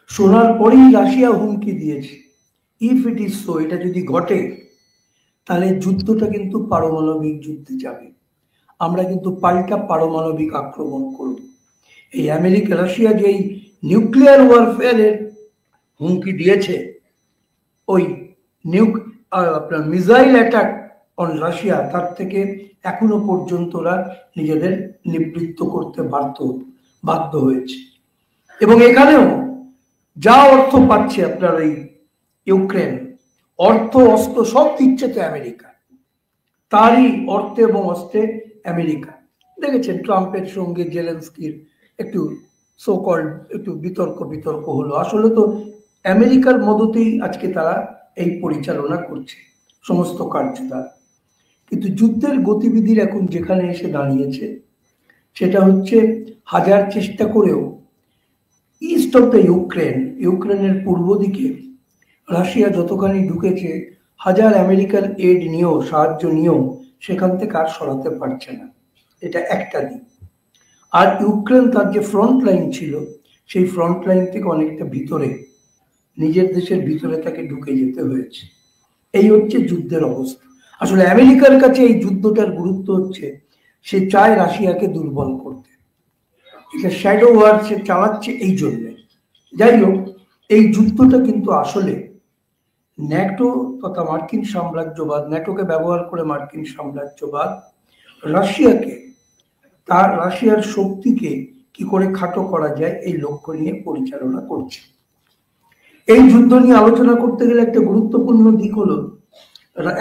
শোনার পরেই রাশিয়া হুমকি দিয়েছে, ইফ ইট ইজ সো, এটা যদি ঘটে তাহলে যুদ্ধটা কিন্তু পারমাণবিক যুদ্ধে যাবে, আমরা কিন্তু পাল্টা পারমাণবিক আক্রমণ করব। এই আমেরিকা রাশিয়া যে এই নিউক্লিয়ার ওয়ারফেয়ারের হুমকি দিয়েছে, ওই আপনার মিসাইল অ্যাটাক অন রাশিয়া, তার থেকে এখনো পর্যন্ত ওরা নিজেদের নিবৃত্ত করতে বাধ্য হয়েছে। এবং এখানেও যা অর্থ পাচ্ছে আপনার এই ইউক্রেন, অর্থ অস্ত্র সব দিচ্ছে তো আমেরিকা, তারই অর্থে এবং অস্ত্রে আমেরিকা। দেখেছেন ট্রাম্পের সঙ্গে জেলেনস্কির একটু একটু বিতর্ক হলো, আসলে তো আমেরিকার মদতেই আজকে তারা এই পরিচালনা করছে সমস্ত কার্যধারা। কিন্তু যুদ্ধের গতিবিধির এখন যেখানে এসে দাঁড়িয়েছে, সেটা হচ্ছে হাজার চেষ্টা করেও ইস্ট অফ দ্য ইউক্রেনের পূর্ব দিকে রাশিয়া যতখানি ঢুকেছে, হাজার আমেরিকান এড নিয়েও, সাহায্য নিয়েও সেখান থেকে আর সরাতে পারছে না। এটা একটা দিক। আর ইউক্রেন তার যে ফ্রন্ট লাইন ছিল, সেই ফ্রন্ট লাইন থেকে অনেকটা ভিতরে, নিজের দেশের ভিতরে তাকে ঢুকে যেতে হয়েছে। এই হচ্ছে যুদ্ধের অবস্থা। আসলে আমেরিকার কাছে এই যুদ্ধটার গুরুত্ব হচ্ছে, সে চায় রাশিয়াকে দুর্বল করতে, এটা শ্যাডো ওয়ার সে চালাচ্ছে এই জন্যে। যাই হোক, এই যুদ্ধটা কিন্তু আসলে ন্যাটো তথা মার্কিন সাম্রাজ্যবাদ, ন্যাটোকে ব্যবহার করে মার্কিন সাম্রাজ্যবাদ রাশিয়ার শক্তিকে কি করে খাটো করা যায় এই লক্ষ্য নিয়ে পরিচালনা করছে। এই যুদ্ধ নিয়ে আলোচনা করতে গেলে একটা গুরুত্বপূর্ণ দিক হলো,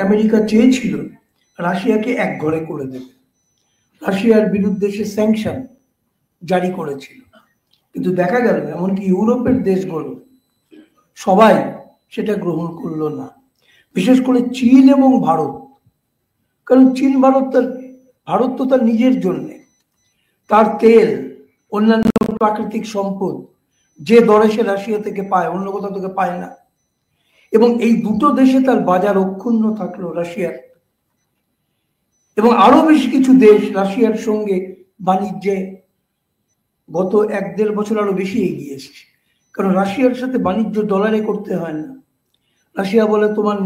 আমেরিকা চেয়েছিল রাশিয়াকে একঘরে করে দেবে, রাশিয়ার বিরুদ্ধে সে স্যাংশন জারি করেছিল। কিন্তু দেখা গেল এমনকি ইউরোপের দেশগুলো সবাই সেটা গ্রহণ করলো না, বিশেষ করে চীন এবং ভারত। কারণ ভারত তো তার নিজের জন্যে, তার তেল, অন্যান্য প্রাকৃতিক সম্পদ যে দরে সে রাশিয়া থেকে পায়, অন্য কোথাও থেকে পায় না। এবং এই দুটো দেশে তার বাজার অক্ষুণ্ণ থাকলো রাশিয়ার, এবং আরো বেশ কিছু দেশ রাশিয়ার সঙ্গে বাণিজ্যে গত 1-1.5 বছর আরো বেশি এগিয়ে এসেছে। কারণ রাশিয়ার সাথে বাণিজ্য ডলারে করতে হয় না, রাশিয়া বলে তোমার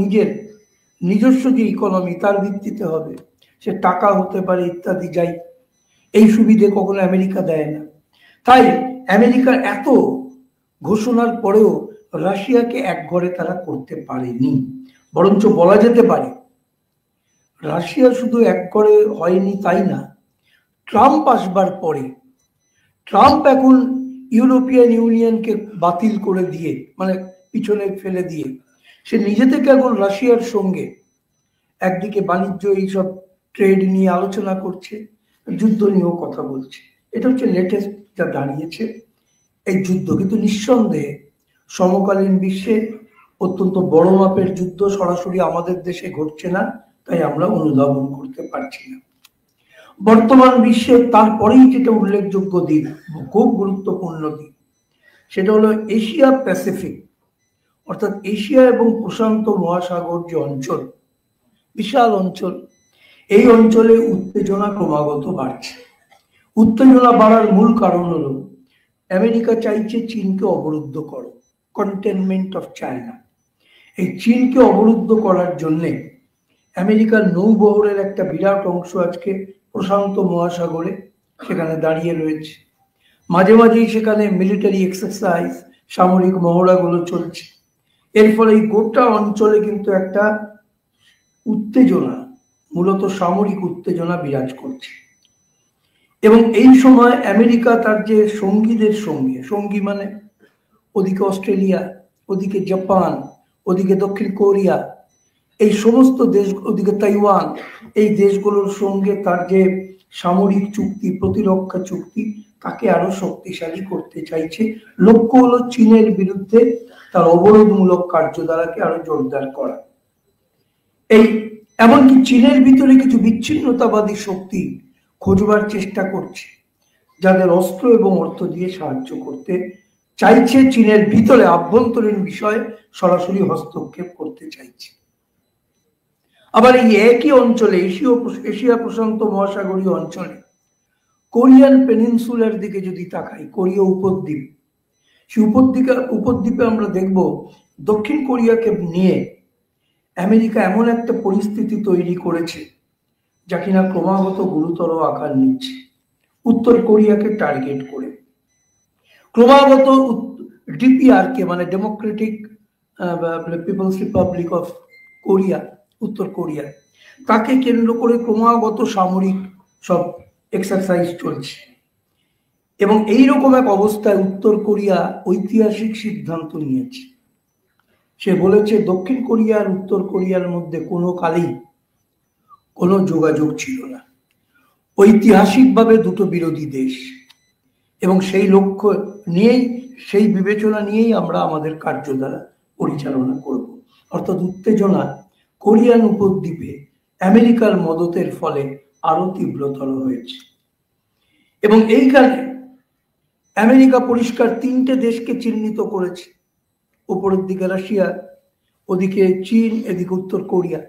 নিজস্ব যে ইকোনমি তার ভিত্তিতে হবে, সে টাকা হতে পারে ইত্যাদি, যাই এই সুবিধে কখনো আমেরিকা দেয় না। তাই আমেরিকার এত ঘোষণার পরেও রাশিয়াকে একঘরে তারা করতে পারেনি, বরঞ্চ বলা যেতে পারে রাশিয়া শুধু একঘরে হয়নি তাই না, ট্রাম্প আসবার পরে ট্রাম্প এখন ইউরোপিয়ান ইউনিয়নকে বাতিল করে দিয়ে, মানে পিছনে ফেলে দিয়ে, সে নিজে থেকে এখন রাশিয়ার সঙ্গে একদিকে বাণিজ্য এইসব ট্রেড নিয়ে আলোচনা করছে, যুদ্ধ নিয়েও কথা বলছে। এটা হচ্ছে লেটেস্ট যা দাঁড়িয়েছে এই যুদ্ধ। কিন্তু নিঃসন্দেহে সমকালীন বিশ্বে অত্যন্ত বড় মাপের যুদ্ধ সরাসরি আমাদের দেশে ঘটছে না, তাই আমরা অনুধাবন করতে পারছি না। বর্তমান বিশ্বে তারপরেই যেটা উল্লেখযোগ্য দিক, খুব গুরুত্বপূর্ণ দিক, সেটা হলো এশিয়া প্যাসিফিক, অর্থাৎ এশিয়া এবং প্রশান্ত মহাসাগর যে অঞ্চল, বিশাল অঞ্চল, এই অঞ্চলে উত্তেজনা ক্রমাগত বাড়ছে। উত্তেজনা বাড়ার মূল কারণ হলো আমেরিকা চাইছে চীনকে অবরুদ্ধ করো, কন্টেনমেন্ট অফ চায়না। এই চীনকে অবরুদ্ধ করার জন্যে আমেরিকার নৌবহরের একটা বিরাট অংশ আজকে প্রশান্ত মহাসাগরে সেখানে দাঁড়িয়ে রয়েছে। মাঝে মাঝেই সেখানে মিলিটারি এক্সারসাইজ, সামরিক মহড়াগুলো চলছে। এর ফলে এই গোটা অঞ্চলে কিন্তু একটা উত্তেজনা, মূলত সামরিক উত্তেজনা বিরাজ করছে। এবং এই সময় আমেরিকা তার যে সঙ্গী মানে ওদিকে অস্ট্রেলিয়া, ওদিকে জাপান, ওদিকে দক্ষিণ কোরিয়া, এই সমস্ত দেশ, ওদিকে তাইওয়ান, এই দেশগুলোর সঙ্গে তার যে সামরিক চুক্তি, প্রতিরক্ষা চুক্তি, তাকে আরো শক্তিশালী করতে চাইছে। লক্ষ্য হলো চীনের বিরুদ্ধে তার অবরোধমূলক কার্যধারাকে আরো জোরদার করা। এমনকি চীনের ভিতরে কিছু বিচ্ছিন্নতাবাদী শক্তি খোঁজবার চেষ্টা করছে, যাদের অস্ত্র এবং অর্থ দিয়ে সাহায্য করতে চাইছে, চীনের ভিতরে আভ্যন্তরীণ বিষয়ে সরাসরি হস্তক্ষেপ করতে চাইছে। আবার এই একই অঞ্চলে, এশিয়া প্রশান্ত মহাসাগরীয় অঞ্চলে কোরিয়ান পেনিনসুলার দিকে যদি তাকাই, কোরীয় উপদ্বীপ, সেই উপদ্বীপে আমরা দেখব দক্ষিণ কোরিয়াকে নিয়ে আমেরিকা এমন একটা পরিস্থিতি তৈরি করেছে যা কিনা ক্রমাগত গুরুতর আকার নিচ্ছে। উত্তর কোরিয়াকে টার্গেট করে ক্রমাগত ডিপিআরকে, মানে Democratic People's Republic of Korea, উত্তর কোরিয়া, তাকে কেন্দ্র করে ক্রমাগত সামরিক সব এক্সারসাইজ চলছে। এবং এইরকম এক অবস্থায় উত্তর কোরিয়া ঐতিহাসিক সিদ্ধান্ত নিয়েছে। সে বলেছে দক্ষিণ কোরিয়া আর উত্তর কোরিয়ার মধ্যে কোনো কালেই কোনো যোগাযোগ ছিল না, ঐতিহাসিকভাবে দুটো বিরোধী দেশ, এবং সেই লক্ষ্য নিয়েই, সেই বিবেচনা নিয়েই আমরা আমাদের কার্যধারা পরিচালনা করব। অর্থাৎ উত্তেজনা কোরিয়ান উপদ্বীপে আমেরিকার মদতের ফলে আরো তীব্রতর হয়েছে। এবং এইখানে আমেরিকা পরিষ্কার তিনটে দেশকে চিহ্নিত করেছে, উপরের দিকে রাশিয়া, ওদিকে চীন, এদিকে উত্তর কোরিয়া,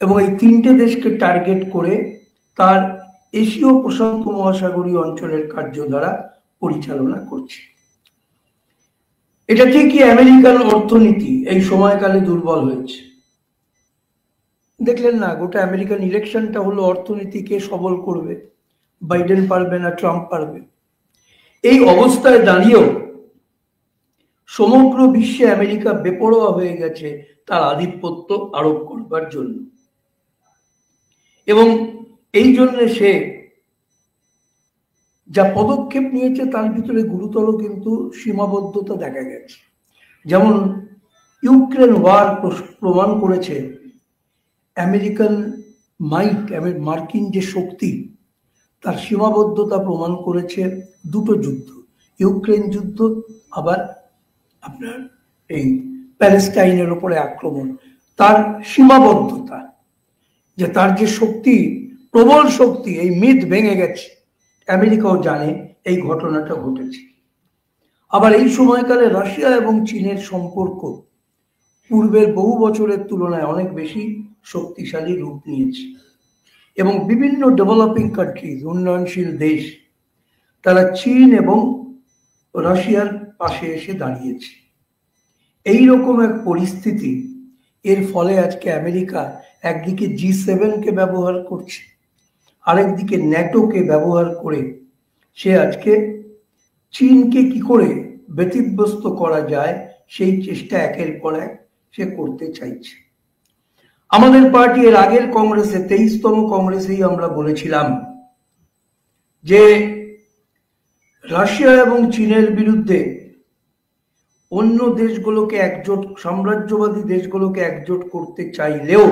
এবং এই তিনটে দেশকে টার্গেট করে তার এশীয় প্রশান্ত মহাসাগরীয় অঞ্চলের কার্যধারা পরিচালনা করছে। এটা ঠিকই আমেরিকান অর্থনীতি এই সময়কালে দুর্বল হয়েছে। দেখলেন না, গোটা আমেরিকান ইলেকশনটা হলো অর্থনীতিকে সবল করবে, বাইডেন পারবে না, ট্রাম্প পারবে। এই অবস্থায় দাঁড়িয়েও সমগ্র বিশ্বে আমেরিকা বেপরোয়া হয়ে গেছে তার আধিপত্য আরোপ করবার জন্য, এবং এই জন্য সে যা পদক্ষেপ নিয়েছে তার ভিতরে গুরুতর কিন্তু সীমাবদ্ধতা দেখা গেছে। যেমন ইউক্রেন ওয়ার প্রমাণ করেছে আমেরিকান মাইট, মার্কিন যে শক্তি, তার সীমাবদ্ধতা প্রমাণ করেছে দুটো যুদ্ধ, ইউক্রেন যুদ্ধ, আবার আপনার এই প্যালেস্টাইনের উপরে আক্রমণ। তার সীমাবদ্ধতা, যে তার যে শক্তি, প্রবল শক্তি, এই মিথ ভেঙে গেছে। আমেরিকাও জানে এই ঘটনাটা ঘটেছে। আবার এই সময়কালে রাশিয়া এবং চীনের সম্পর্ক পূর্বের বহু বছরের তুলনায় অনেক বেশি শক্তিশালী রূপ নিয়েছে, এবং বিভিন্ন ডেভেলপিং কান্ট্রিজ, উন্নয়নশীল দেশ, তারা চীন এবং রাশিয়ার পাশে এসে দাঁড়িয়েছে। এইরকম এক পরিস্থিতি, এর ফলে আজকে আমেরিকা একদিকে G7-কে ব্যবহার করছে, আরেকদিকে ন্যাটোকে ব্যবহার করে সে আজকে চীনকে কি করে ব্যতিব্যস্ত করা যায় সেই চেষ্টা একের পর এক সে করতে চাইছে। আমাদের পার্টি এর আগের কংগ্রেসে, 23তম কংগ্রেসেই আমরা বলেছিলাম যে রাশিয়া এবং চীনের বিরুদ্ধে অন্য দেশগুলোকে একজোট, সাম্রাজ্যবাদী দেশগুলোকে একজোট করতে চাইলেও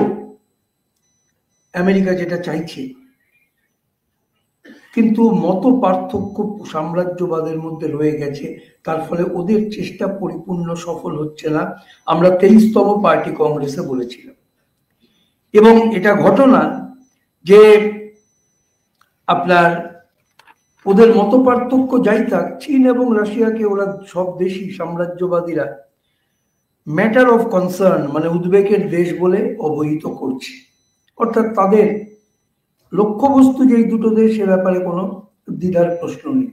আমেরিকা যেটা চাইছে, কিন্তু মত পার্থক্য সাম্রাজ্যবাদের মধ্যে রয়ে গেছে, তার ফলে ওদের চেষ্টা পরিপূর্ণ সফল হচ্ছে না, আমরা 23তম পার্টি কংগ্রেসে বলেছিলাম। এবং এটা ঘটনা যে আপনার ওদের মত পার্থক্য যাই থাক, চীন এবং রাশিয়াকে ওরা সব দেশই, সাম্রাজ্যবাদীরা ম্যাটার অফ কনসার্ন, মানে উদ্বেগের দেশ বলে অবহিত করছে। অর্থাৎ তাদের লক্ষ্যবস্তু যেই দুটো দেশ, সে ব্যাপারে কোনো দ্বিধার প্রশ্ন নেই।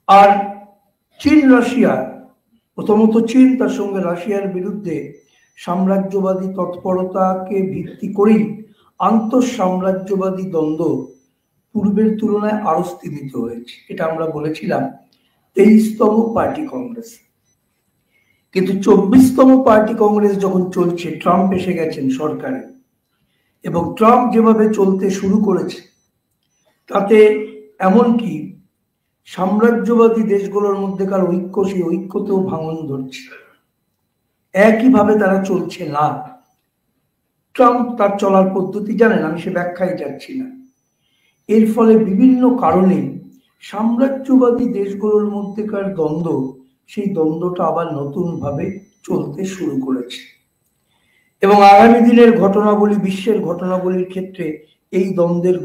আর চীন রাশিয়া, প্রথমত চীন তার সঙ্গে রাশিয়ার বিরুদ্ধে সাম্রাজ্যবাদী তৎপরতাকে ভিত্তি করেই আন্তঃসাম্রাজ্যবাদী দ্বন্দ্ব পূর্বের তুলনায় আরো স্থিমিত হয়েছে। এটা আমরা বলেছিলাম 23তম পার্টি কংগ্রেস। কিন্তু 24তম পার্টি কংগ্রেস যখন চলছে, ট্রাম্প এসে গেছেন সরকারে, এবং ট্রাম্প যেভাবে চলতে শুরু করেছে তাতে এমনকি সাম্রাজ্যবাদী দেশগুলোর মধ্যেকার ঐক্য, সেই ঐক্যতেও ভাঙন ধরছে। একইভাবে তারা চলছে না। ট্রাম্প তার চলার পদ্ধতি জানেন, আমি সে ব্যাখ্যায় যাচ্ছি না। এর ফলে বিভিন্ন কারণে সাম্রাজ্যবাদী দেশগুলোর মধ্যেকার দ্বন্দ্ব, সেই দ্বন্দ্বটা আবার নতুন ভাবে চলতে শুরু করেছে, এবং আগামী দিনের ঘটনাবলী, বিশ্বের ঘটনাবলীর ক্ষেত্রে এই দ্বন্দ্বের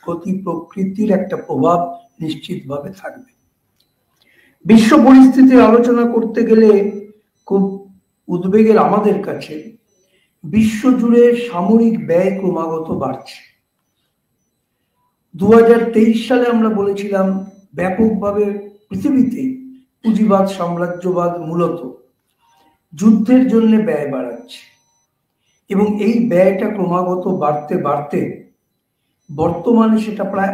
গতি প্রকৃতির একটা প্রভাব নিশ্চিতভাবে থাকবে। বিশ্ব পরিস্থিতির আলোচনা করতে গেলে খুব উদ্বেগের আমাদের কাছে বিশ্বজুড়ে সামরিক ব্যয় ক্রমাগত বাড়ছে। 2023 সালে আমরা বলেছিলাম ব্যাপকভাবে পৃথিবীতে পুঁজিবাদ সাম্রাজ্যবাদ মূলত যুদ্ধের জন্য ব্যয় বাড়াচ্ছে, এবং এই ব্যয়টা ক্রমাগত বাড়তে বাড়তে বর্তমানে সেটা প্রায়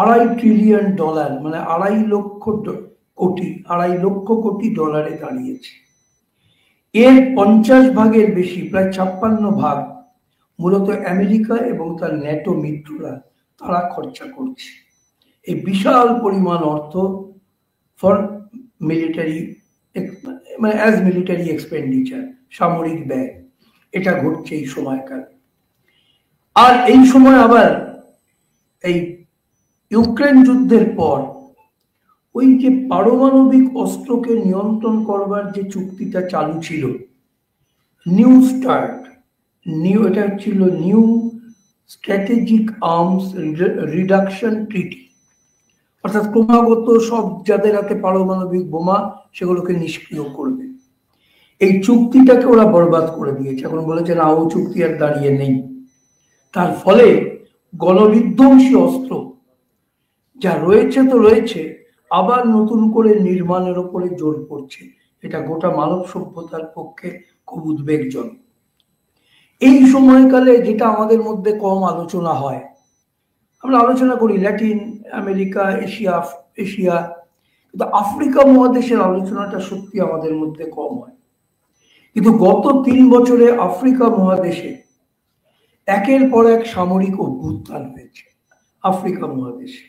আড়াই ট্রিলিয়ন ডলার, মানে আড়াই লক্ষ কোটি ডলারে দাঁড়িয়েছে। এর 50 ভাগের বেশি, প্রায় 56 ভাগ মূলত আমেরিকা এবং তার ন্যাটো মিত্ররা তারা খরচা করছে এই বিশাল পরিমাণ অর্থ ফর মিলিটারি, মানে অ্যাজ মিলিটারি এক্সপেন্ডিচার, সামরিক ব্যয়। এটা ঘটছে এই সময়কাল। আর এই সময় আবার এই ইউক্রেন যুদ্ধের পর ওই যে পারমাণবিক অস্ত্রকে নিয়ন্ত্রণ করবার যে চুক্তিটা চালু ছিল, নিউ স্টার্ট, এটা ছিল নিউ স্ট্র্যাটেজিক আর্মস রিডাকশন ট্রিটি, অর্থাৎ ক্রমাগত সব যাদের হাতে পারমাণবিক বোমা সেগুলোকে নিষ্ক্রিয় করবে। এই চুক্তিটাকে ওরা বরবাদ করে দিয়েছে। এখন বলেছে না, ও চুক্তি আর দাঁড়িয়ে নেই। তার ফলে গণবিধ্বংসী অস্ত্র যা রয়েছে তো রয়েছে, আবার নতুন করে নির্মাণের উপরে জোর পড়ছে। এটা গোটা মানব সভ্যতার পক্ষে খুব উদ্বেগজনক। এই সময়কালে যেটা আমাদের মধ্যে কম আলোচনা হয়, আমরা আলোচনা করি ল্যাটিন আমেরিকা, এশিয়া, কিন্তু আফ্রিকা মহাদেশের আলোচনাটা সত্যি আমাদের মধ্যে কম হয়। কিন্তু গত 3 বছরে আফ্রিকা মহাদেশে একের পর এক সামরিক অভ্যুত্থান হয়েছে আফ্রিকা মহাদেশে।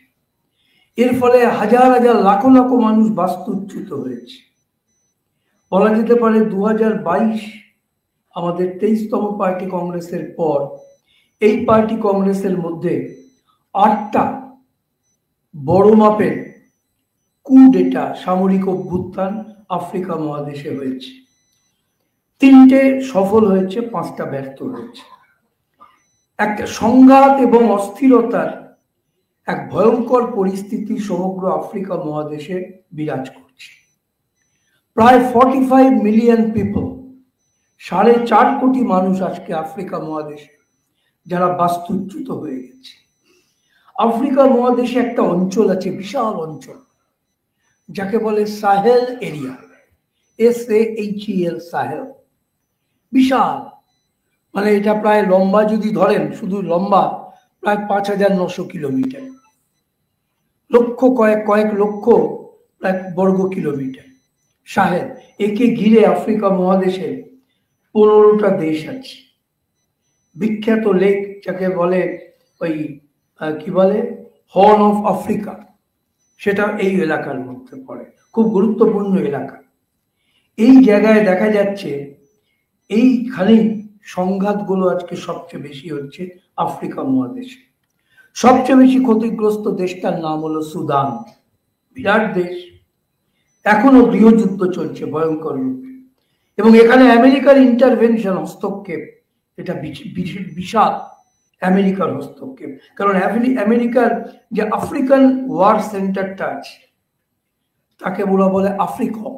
এর ফলে হাজার হাজার লাখ লাখ মানুষ বাস্তুচ্যুত হয়েছে। বলা যেতে পারে 2022 আমাদের 23তম পার্টি কংগ্রেসের পর এই পার্টি কংগ্রেসের মধ্যে 8টা বড় মাপের কুডেটা, সামরিক অভ্যুত্থান আফ্রিকা মহাদেশে হয়েছে। 3টে সফল হয়েছে, 5টা ব্যর্থ হয়েছে। একটা সংঘাত এবং অস্থিরতার এক ভয়ঙ্কর পরিস্থিতি সমগ্র আফ্রিকা মহাদেশে বিরাজ করছে। প্রায় 45 মিলিয়ন পিপল, 4.5 কোটি মানুষ আজকে আফ্রিকা মহাদেশে যারা বাস্তুচ্যুত হয়ে গেছে। আফ্রিকা মহাদেশে একটা অঞ্চল আছে, বিশাল অঞ্চল, যাকে বলে সাহেল এরিয়া, SAHEL, সাহেল। বিশাল, মানে এটা প্রায় লম্বা যদি ধরেন, শুধু লম্বা প্রায় 5900 কিলোমিটার, কয়েক লক্ষ প্রায় বর্গ কিলোমিটার সাহেল। একে ঘিরে আফ্রিকা মহাদেশে 15টা দেশ আছে। বিখ্যাত লেক যাকে বলে ওই কি বলে হর্ন অফ আফ্রিকা, সেটা এই এলাকার মধ্যে পড়ে, খুব গুরুত্বপূর্ণ এলাকা। এই জায়গায় দেখা যাচ্ছে এইখানেই সংঘাতগুলো আজকে সবচেয়ে বেশি হচ্ছে আফ্রিকা মহাদেশে। সবচেয়ে বেশি ক্ষতিগ্রস্ত দেশটার নাম হলো সুদান, বিরাট দেশ, এখনো গৃহযুদ্ধ চলছে ভয়ঙ্কর রূপে, এবং এখানে আমেরিকার ইন্টারভেনশন, হস্তক্ষেপ, এটা বিশাল আমেরিকার হস্তক্ষেপ। কারণ আমেরিকার যে আফ্রিকান ওয়ার সেন্টারটা আছে তাকে বলে আফ্রিকম,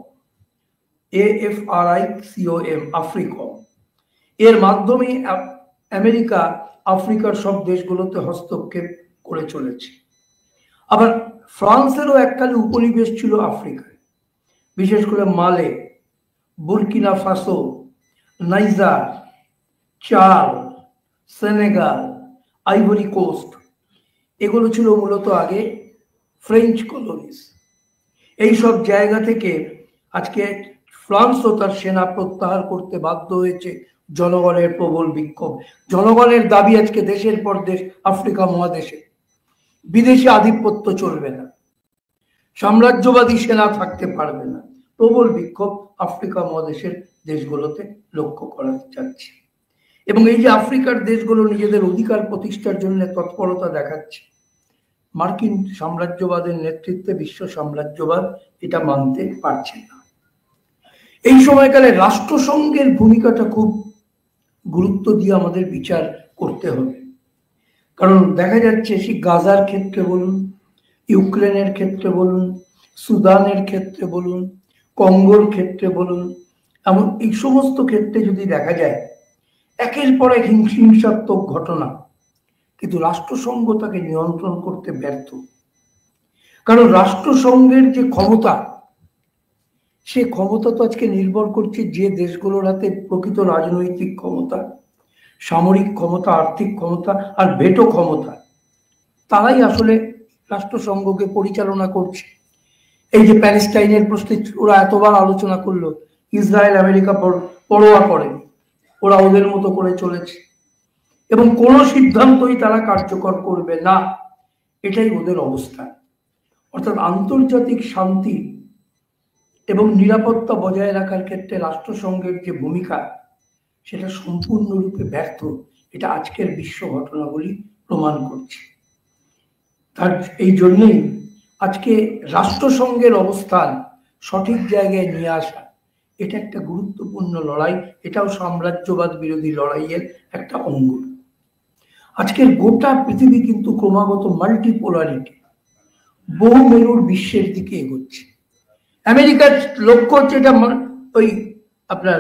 AFRICOM, আফ্রিকম। এর মাধ্যমে আমেরিকা আফ্রিকার সব দেশগুলোতে হস্তক্ষেপ করে চলেছে। আবার ফ্রান্সেরও এককালে উপনিবেশ ছিল আফ্রিকায়, বিশেষ করে মালে, বুরকিনা ফাসো, নাইজার, চাদ, সেনেগাল, আইভরি কোস্ট, এগুলো ছিল মূলত আগে ফ্রেঞ্চ কলোনিস। এইসব জায়গা থেকে আজকে ফ্রান্সও তার সেনা প্রত্যাহার করতে বাধ্য হয়েছে। জনগণের প্রবল বিক্ষোভ, জনগণের দাবি আজকে দেশের পর দেশ আফ্রিকা মহাদেশে বিদেশি আধিপত্য চলবে না, সাম্রাজ্যবাদী সেনা থাকতে পারবে না। প্রবল বিক্ষোভ আফ্রিকা মহাদেশের দেশগুলোতে লক্ষ্য করা যাচ্ছে। এবং এই যে আফ্রিকার দেশগুলো নিজেদের অধিকার প্রতিষ্ঠার জন্য তৎপরতা দেখাচ্ছে, মার্কিন সাম্রাজ্যবাদের নেতৃত্বে বিশ্ব সাম্রাজ্যবাদ এটা মানতে পারছে না। এই সময়কালে রাষ্ট্রসংঘের ভূমিকাটা খুব গুরুত্ব দিয়ে আমাদের বিচার করতে হবে। কারণ দেখা যাচ্ছে সেই গাজার ক্ষেত্রে বলুন, ইউক্রেনের ক্ষেত্রে বলুন, সুদানের ক্ষেত্রে বলুন, কঙ্গোর ক্ষেত্রে বলুন, এমন এই সমস্ত ক্ষেত্রে যদি দেখা যায় একের পর এক হিংসাত্মক ঘটনা কিন্তু রাষ্ট্রসংঘ তাকে নিয়ন্ত্রণ করতে ব্যর্থ। কারণ রাষ্ট্রসংঘের যে ক্ষমতা, সে ক্ষমতা তো আজকে নির্ভর করছে যে দেশগুলোর হাতে প্রকৃত রাজনৈতিক ক্ষমতা, সামরিক ক্ষমতা, আর্থিক ক্ষমতা আর ভেটো ক্ষমতা, তারাই আসলে রাষ্ট্রসংঘকে পরিচালনা করছে। এই যে প্যালেস্টাইনের প্রশ্নে ওরা এতবার আলোচনা করলো, ইসরায়েল আমেরিকা পরোয়া করেনি, ওরা ওদের মতো করে চলেছে এবং কোনো সিদ্ধান্তই তারা কার্যকর করবে না, এটাই ওদের অবস্থা। অর্থাৎ আন্তর্জাতিক শান্তি এবং নিরাপত্তা বজায় রাখার ক্ষেত্রে রাষ্ট্রসংঘের যে ভূমিকা, সেটা সম্পূর্ণরূপে ব্যর্থ। এটা আজকের বিশ্ব ঘটনাগুলি প্রমাণ করছে। তার এই জন্যই আজকে রাষ্ট্রসংঘের অবস্থান সঠিক জায়গায় নিয়ে আসা, এটা একটা গুরুত্বপূর্ণ লড়াই। এটাও সাম্রাজ্যবাদ বিরোধী লড়াইয়ের একটা অঙ্গ। আজকের গোটা পৃথিবী কিন্তু ক্রমাগত মাল্টিপোলারিটি, বহু মেরুর বিশ্বের দিকে এগোচ্ছে। আমেরিকার লক্ষ্য হচ্ছে এটা ওই আপনার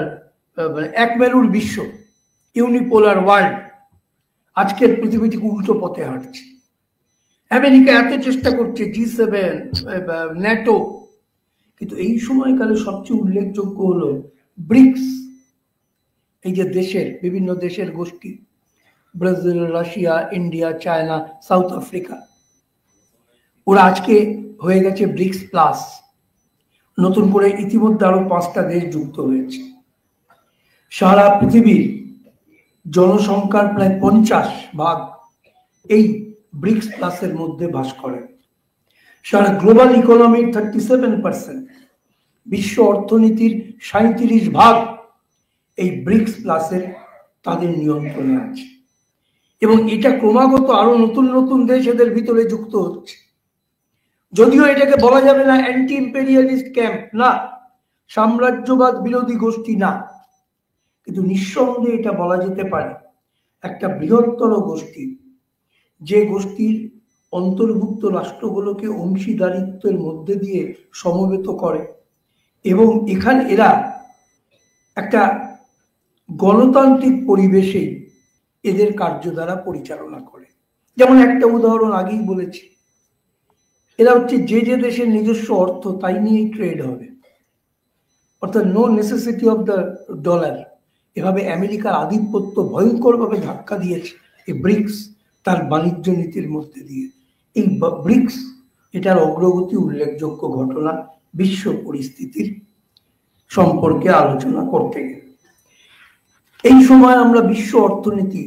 এক মেরুর বিশ্ব, ইউনিপোলার ওয়ার্ল্ড। আজকের পৃথিবী থেকে উল্টো পথে হাঁটছে। আমেরিকা এত চেষ্টা করছে G7, ন্যাটো, কিন্তু এই সময়কালে সবচেয়ে উল্লেখযোগ্য হলো ব্রিক্স। এই যে দেশের বিভিন্ন দেশের গোষ্ঠী, Brazil, Russia, India, China, south Africa, ওরা আজকে হয়ে গেছে ব্রিক্স প্লাস। নতুন করে ইতিমধ্যে আরো 5টা দেশ যুক্ত হয়েছে। সারা পৃথিবীর জনসংখ্যার প্রায় 50% এই ব্রিক্স প্লাসের মধ্যে বাস করে। সারা গ্লোবাল ইকোনমির 37%, বিশ্ব অর্থনীতির 37% এই ব্রিক্স প্লাসের তাদের নিয়ন্ত্রণে আছে। এবং এটা ক্রমাগত আরো নতুন নতুন দেশ এদের ভিতরে যুক্ত হচ্ছে। যদিও এটাকে বলা যাবে না অ্যান্টি ইম্পেরিয়ালিস্ট ক্যাম্প, না, সাম্রাজ্যবাদ বিরোধী গোষ্ঠী না, কিন্তু নিঃসন্দেহে এটা বলা যেতে পারে একটা বৃহত্তর গোষ্ঠী, যে গোষ্ঠীর অন্তর্ভুক্ত রাষ্ট্রগুলোকে অংশীদারিত্বের মধ্যে দিয়ে সমবেত করে এবং এখানে এরা একটা গণতান্ত্রিক পরিবেশে এদের কার্যধারা পরিচালনা করে। যেমন একটা উদাহরণ আগেই বলেছি, এরা হচ্ছে যে যে দেশের নিজস্ব অর্থ তাই নিয়েই ট্রেড হবে, অর্থাৎ no necessity of the dollar. এভাবে আমেরিকার আধিপত্য ভয়ঙ্করভাবে ধাক্কা দিয়েছে এই ব্রিক্স তার বাণিজ্য নীতির মধ্যে দিয়ে। এই ব্রিক্স এটার অগ্রগতি উল্লেখযোগ্য ঘটনা বিশ্ব পরিস্থিতির সম্পর্কে আলোচনা করতে গেলে। এই সময় আমরা বিশ্ব অর্থনীতি,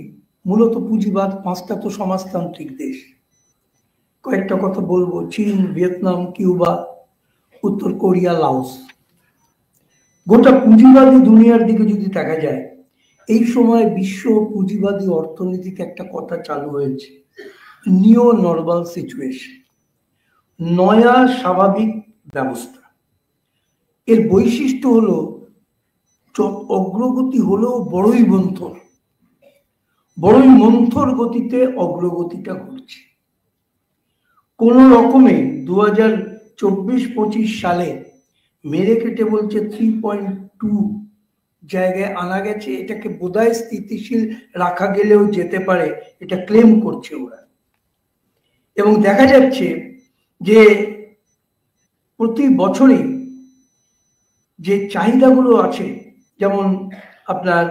মূলত পুঁজিবাদ, 5টা তো সমাজতান্ত্রিক দেশ, কয়েকটা কথা বলবো, চীন, ভিয়েতনাম, কিউবা, উত্তর কোরিয়া, লাওস। গোটা পুঁজিবাদী দুনিয়ার দিকে যদি দেখা যায়, এই সময় বিশ্ব পুঁজিবাদী অর্থনীতিতে একটা কথা চালু হয়েছে, নিও নর্মাল সিচুয়েশন, নয়া স্বাভাবিক ব্যবস্থা। এর বৈশিষ্ট্য হলো অগ্রগতি হলেও বড়ই মন্থর গতিতে অগ্রগতিটা ঘটছে। কোন রকমে 2024-25 সালে মেরে কেটে বলছে 3.2 জায়গায় আনা গেছে। এটাকে বোধহয় স্থিতিশীল রাখা গেলেও যেতে পারে, এটা ক্লেম করছে ওরা। এবং দেখা যাচ্ছে যে প্রতি বছরই যে চাহিদাগুলো আছে, যেমন আপনার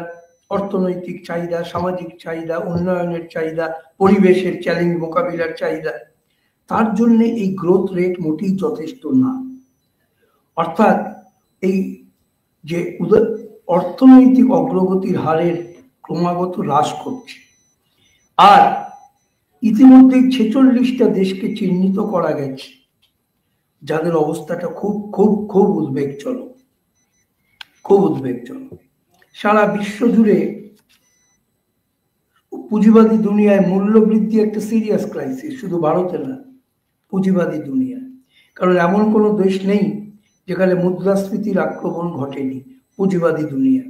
অর্থনৈতিক চাহিদা, সামাজিক চাহিদা, উন্নয়নের চাহিদা, পরিবেশের চ্যালেঞ্জ মোকাবিলার চাহিদা, তার জন্য এই গ্রোথ রেট মোটেই যথেষ্ট না। অর্থাৎ এই যে অর্থনৈতিক অগ্রগতির হারের ক্রমাগত হ্রাস করছে। আর ইতিমধ্যে 46টা দেশকে চিহ্নিত করা গেছে যাদের অবস্থাটা খুব খুব খুব উদ্বেগজনক। সারা বিশ্ব জুড়ে পুঁজিবাদী দুনিয়ায় মূল্যবৃদ্ধি একটা সিরিয়াস ক্রাইসিস, শুধু ভারতে না, পুঁজিবাদী দুনিয়া। কারণ এমন কোনো দেশ নেই যেখানে মুদ্রাস্ফীতির আক্রমণ ঘটেনি, পুঁজিবাদী দুনিয়া।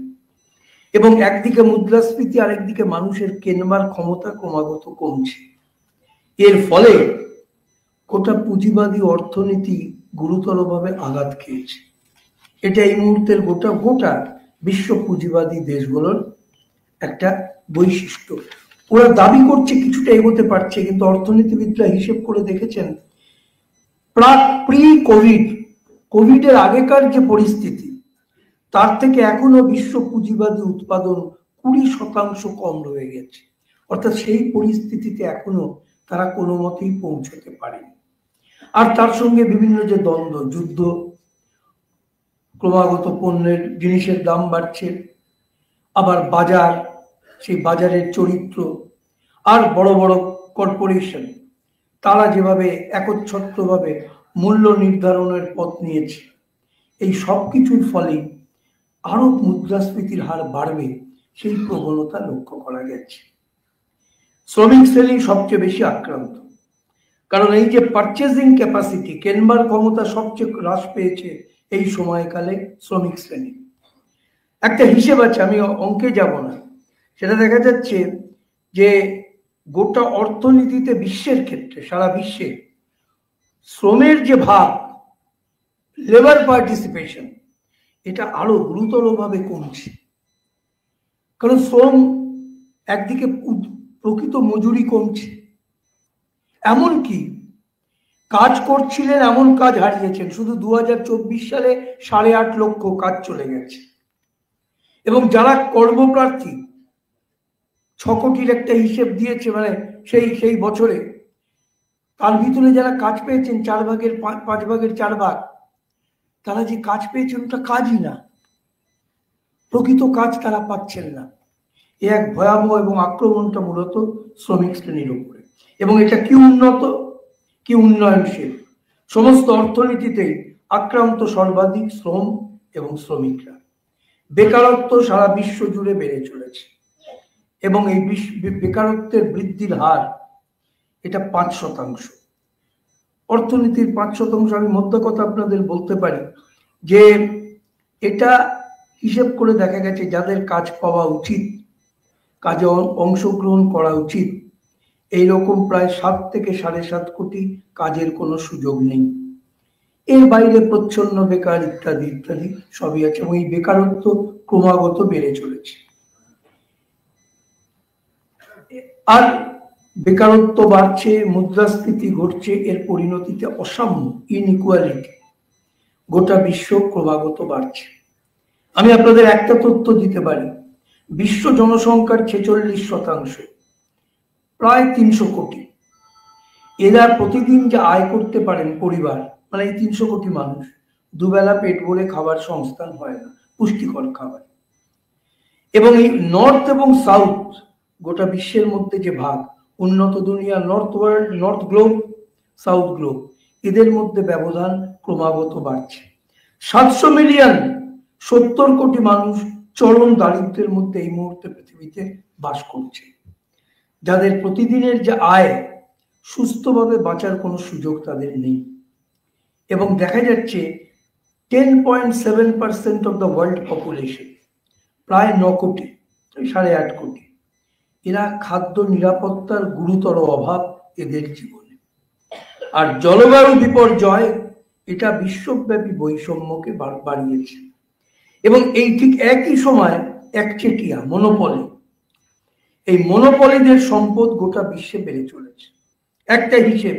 এবং একদিকে মুদ্রাস্ফীতি, আরেকদিকে মানুষের কেনবার ক্ষমতা ক্রমাগত কমছে। এর ফলে গোটা পুঁজিবাদী অর্থনীতি গুরুতরভাবে আঘাত খেয়েছে। এটা এই মুহূর্তের গোটা বিশ্ব পুঁজিবাদী দেশগুলোর একটা বৈশিষ্ট্য। ওরা দাবি করছে কিছুটা এগোতে পারছে, কিন্তু অর্থনীতিবিদরা হিসেব করে দেখেছেন প্রি কোভিডের আগেকার যে পরিস্থিতি তার থেকে এখনো বিশ্ব পুঁজিবাদী উৎপাদন 20% কম রয়ে গেছে। অর্থাৎ সেই পরিস্থিতিতে এখনো তারা কোনো মতেই পৌঁছতে পারেনি। আর তার সঙ্গে বিভিন্ন যে দ্বন্দ্ব, যুদ্ধ, ক্রমাগত পণ্যের জিনিসের দাম বাড়ছে, আবার বাজার, সেই বাজারের চরিত্র, আর বড় বড় কর্পোরেশন তারা যেভাবে একচ্ছত্রভাবে মূল্য নির্ধারণের পথ নিয়েছে, এই সব কিছুর ফলে আরো মুদ্রাস্ফীতির হার বাড়বে সেই প্রবণতা লক্ষ্য করা গেছে। শ্রমিক শ্রেণী সবচেয়ে বেশি আক্রান্ত, কারণ এই যে পারচেজিং ক্যাপাসিটি, কেনবার ক্ষমতা সবচেয়ে হ্রাস পেয়েছে এই সময়কালে শ্রমিক শ্রেণী। একটা হিসেব আছে, আমি অঙ্কে যাব না, সেটা দেখা যাচ্ছে যে গোটা অর্থনীতিতে বিশ্বের ক্ষেত্রে, সারা বিশ্বে শ্রমের যে ভাগ, লেবার পার্টিসিপেশন, এটা আরো গুরুতরভাবে কমছে। কারণ শ্রম একদিকে প্রকৃত মজুরি কমছে, এমনকি কাজ করছিলেন এমন কাজ হারিয়েছেন। শুধু 2024 সালে 8.5 লক্ষ কাজ চলে গেছে, এবং যারা কর্মপ্রার্থী 6 কোটির একটা হিসেব দিয়েছে, মানে সেই বছরে তার ভিতরে যারা কাজ পেয়েছেন 5 ভাগের 4 ভাগ, তারা যে কাজ পেয়েছেন ওটা কাজই না, প্রকৃত কাজ তারা পাচ্ছেন না। এ এক ভয়াবহ, এবং আক্রমণটা মূলত শ্রমিক শ্রেণীর উপরে। এবং এটা কি উন্নত, কি উন্নয়নশীল, সমস্ত অর্থনীতিতেই আক্রান্ত সর্বাধিক শ্রম এবং শ্রমিকরা। বেকারত্ব সারা বিশ্ব জুড়ে বেড়ে চলেছে, এবং এই বেকারত্বের বৃদ্ধির হার এটা 5%। অর্থনীতির 5%। আমি মধ্য কথা আপনাদের বলতে পারি যে এটা হিসেব করে দেখা গেছে যাদের কাজ পাওয়া উচিত, কাজে অংশগ্রহণ করা উচিত, এইরকম প্রায় 7 থেকে 7.5 কোটি কাজের কোনো সুযোগ নেই। এর বাইরে প্রচ্ছন্ন বেকার ইত্যাদি ইত্যাদি সবই আছে, এবং এই বেকারত্ব ক্রমাগত বেড়ে চলেছে। আর বেকারত্ব বাড়ছে, মুদ্রাস্ফীতি ঘটছে, এর পরিণতিতে অসাম্য, ইনইকুয়ালিটি গোটা বিশ্ব ক্রমাগত বাড়ছে। আমি আপনাদের একটা তথ্য দিতে পারি, বিশ্ব জনসংখ্যার 46%, প্রায় 300 কোটি, এরা প্রতিদিন যে আয় করতে পারেন পরিবার, মানে এই 300 কোটি মানুষ দুবেলা পেট ভরে খাবার সংস্থান হয় না, পুষ্টিকর খাবার। এবং এই নর্থ এবং সাউথ, গোটা বিশ্বের মধ্যে যে ভাগ, উন্নত দুনিয়া, north world, north globe, south globe, এদের মধ্যে ব্যবধান ক্রমাগত বাড়ছে। 700 মিলিয়ন, 70 কোটি মানুষ চরম দারিদ্র্যের মধ্যে এই মুহূর্তে পৃথিবীতে বাস করছে, যাদের প্রতিদিনের যে আয়, সুস্থভাবে বাঁচার কোনো সুযোগ তাদের নেই। এবং দেখা যাচ্ছে 10.7% অফ দ্য ওয়ার্ল্ড পপুলেশন, প্রায় 9 কোটি, 8.5 কোটি, এরা খাদ্য নিরাপত্তার গুরুতর অভাব এদের জীবনে। আর জলবায়ু বিপর্যয় এটা বিশ্বব্যাপী বৈষম্যকে বাড়িয়েছে। এবং এই ঠিক একই সময় একচেটিয়া মনোপলি, এই মনোপলিদের সম্পদ গোটা বিশ্বে বেড়ে চলেছে। একটা হিসেব,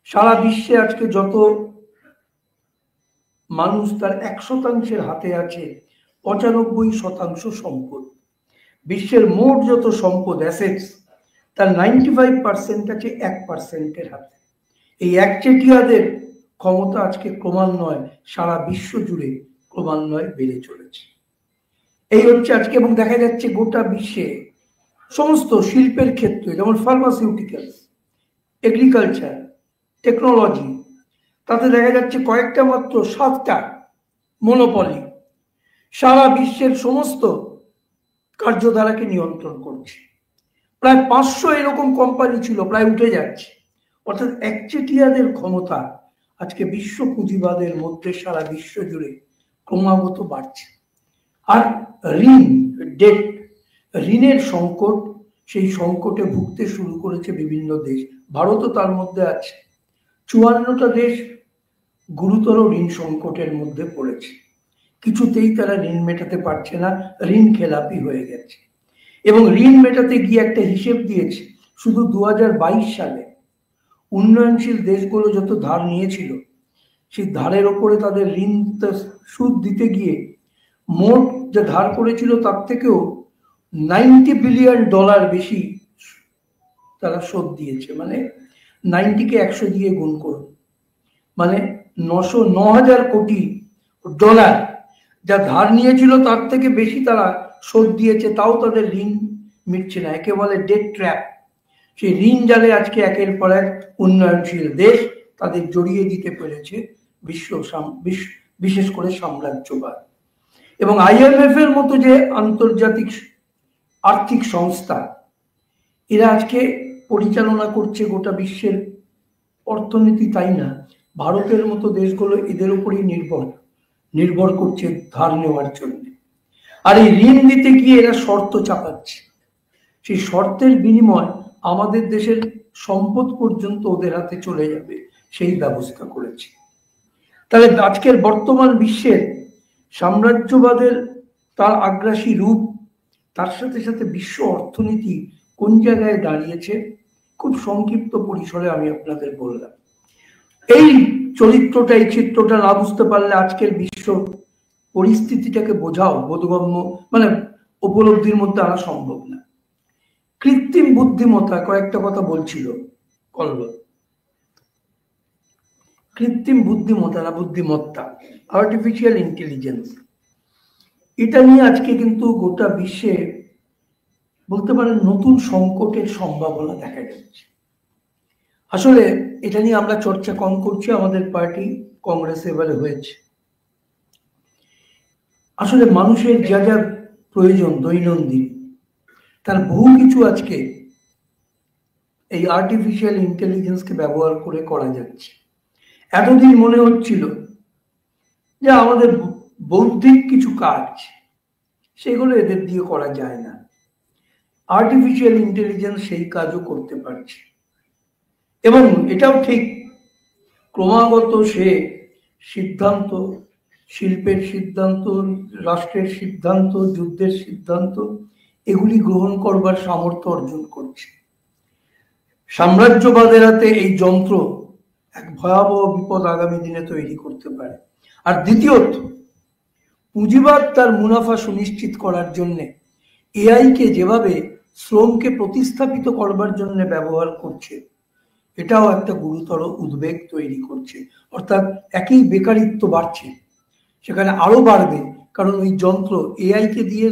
সারা বিশ্বে আজকে যত মানুষ তার 1% হাতে আছে 95% সম্পদ। বিশ্বের মোট যত সম্পদ, অ্যাসেটস, তার 95% আছে 1%-এর হাতে। এই একচেটিয়াদের ক্ষমতা আজকে ক্রমান্বয়ে সারা বিশ্ব জুড়ে ক্রমান্বয়ে বেড়ে চলেছে। এই হচ্ছে আজকে, এবং দেখা যাচ্ছে গোটা বিশ্বে সমস্ত শিল্পের ক্ষেত্রে, যেমন ফার্মাসিউটিক্যালস, এগ্রিকালচার, টেকনোলজি, তাতে দেখা যাচ্ছে কয়েকটা মাত্র 7টা মনোপলি সারা বিশ্বের সমস্ত কার্যধারাকে নিয়ন্ত্রণ করছে। প্রায় 500 এরকম কোম্পানি ছিল, প্রায় উঠে যাচ্ছে। অর্থাৎ একচেটিয়াদের ক্ষমতা আজকে বিশ্ব পুঁজিবাদের মধ্যে সারা বিশ্ব জুড়ে ক্রমাগত বাড়ছে। আর ঋণ, ডেট, ঋণের সংকট, সেই সংকটে ভুগতে শুরু করেছে বিভিন্ন দেশ, ভারতও তার মধ্যে আছে। 54টা দেশ গুরুতর ঋণ সংকটের মধ্যে পড়েছে, কিছুতেই তারা ঋণ মেটাতে পারছে না, ঋণ খেলাপি হয়ে গেছে। এবং ঋণ মেটাতে গিয়ে একটা হিসেব দিয়েছে, শুধু 2022 সালে উন্নয়নশীল দেশগুলো যত ধার নিয়েছিল, সেই ধারের ওপরে তাদের ঋণ সুদ দিতে গিয়ে মোট যে ধার করেছিল তার থেকেও $90 বিলিয়ন বেশি তারা শোধ দিয়েছে। মানে 90-কে 100 দিয়ে গুণ করুন, মানে 9,000 কোটি ডলার যা ধার নিয়েছিল তার থেকে বেশি তারা শোধ দিয়েছে, তাও তাদের ঋণ মিটছে না। একে বলে ডেট ট্র্যাপ। সেই ঋণ জালে আজকে একের পর এক উন্নয়নশীল দেশ তাদের জড়িয়ে দিতে পেরেছে বিশেষ করে সাম্রাজ্যবাদ। এবং IMF এর মতো যে আন্তর্জাতিক আর্থিক সংস্থা, এরা আজকে পরিচালনা করছে গোটা বিশ্বের অর্থনীতি, তাই না? ভারতের মতো দেশগুলো এদের উপরই নির্ভর করছে ধার নেওয়ার জন্য। আর এই ঋণ দিতে গিয়ে এরা শর্ত চাপাচ্ছে, সেই শর্তের বিনিময় আমাদের দেশের সম্পদ পর্যন্ত ওদের হাতে চলে যাবে, সেই ব্যবস্থা করেছে। তাহলে আজকের বর্তমান বিশ্বের সাম্রাজ্যবাদের তার আগ্রাসী রূপ, তার সাথে সাথে বিশ্ব অর্থনীতি কোন জায়গায় দাঁড়িয়েছে, খুব সংক্ষিপ্ত পরিসরে আমি আপনাদের বললাম। এই চরিত্রটা, এই চিত্রটা না বুঝতে পারলে আজকের বিশ্ব পরিস্থিতিটাকে বোঝাও বোধগম্য, মানে উপলব্ধির মধ্যে আনা সম্ভব না। কৃত্রিম বুদ্ধিমত্তা, কয়েকটা কথা বলছিল কল্লোল। কৃত্রিম বুদ্ধিমত্তা না বুদ্ধিমত্তা, আর্টিফিশিয়াল ইন্টেলিজেন্স, এটা নিয়ে আজকে কিন্তু গোটা বিশ্বে বলতে পারেন নতুন সংকটের সম্ভাবনা দেখা যাচ্ছে। আসলে এটা নিয়ে আমরা চর্চা কম করছি, আমাদের পার্টি কংগ্রেস এবারে হয়েছে। আসলে মানুষের যা যা প্রয়োজন দৈনন্দিন, তার বহু কিছু আজকে এই আর্টিফিশিয়াল ইন্টেলিজেন্সকে ব্যবহার করে করা যাচ্ছে। এতদিন মনে হচ্ছিল যে আমাদের বৌদ্ধিক কিছু কাজ সেগুলো এদের দিয়ে করা যায় না, আর্টিফিশিয়াল ইন্টেলিজেন্স সেই কাজও করতে পারছে। এবং এটাও ঠিক, ক্রমাগত সে সিদ্ধান্ত, শিল্পের সিদ্ধান্ত, রাষ্ট্রের সিদ্ধান্ত, যুদ্ধের সিদ্ধান্ত, এগুলি গ্রহণ করবার সামর্থ্য অর্জন করছে। সাম্রাজ্যবাদের হাতে এই যন্ত্র এক ভয়াবহ বিপদ আগামী দিনে তৈরি করতে পারে। আর দ্বিতীয়ত, পুঁজিবাদ তার মুনাফা সুনিশ্চিত করার জন্য এআইকে যেভাবে শ্রমকে প্রতিস্থাপিত করবার জন্য ব্যবহার করছে, এটাও একটা গুরুতর উদ্বেগ তৈরি করছে। অর্থাৎ একই বেকারিত্ব বাড়ছে, সেখানে আরো বাড়বে, কারণ ওই যন্ত্র এআইকে দিয়ে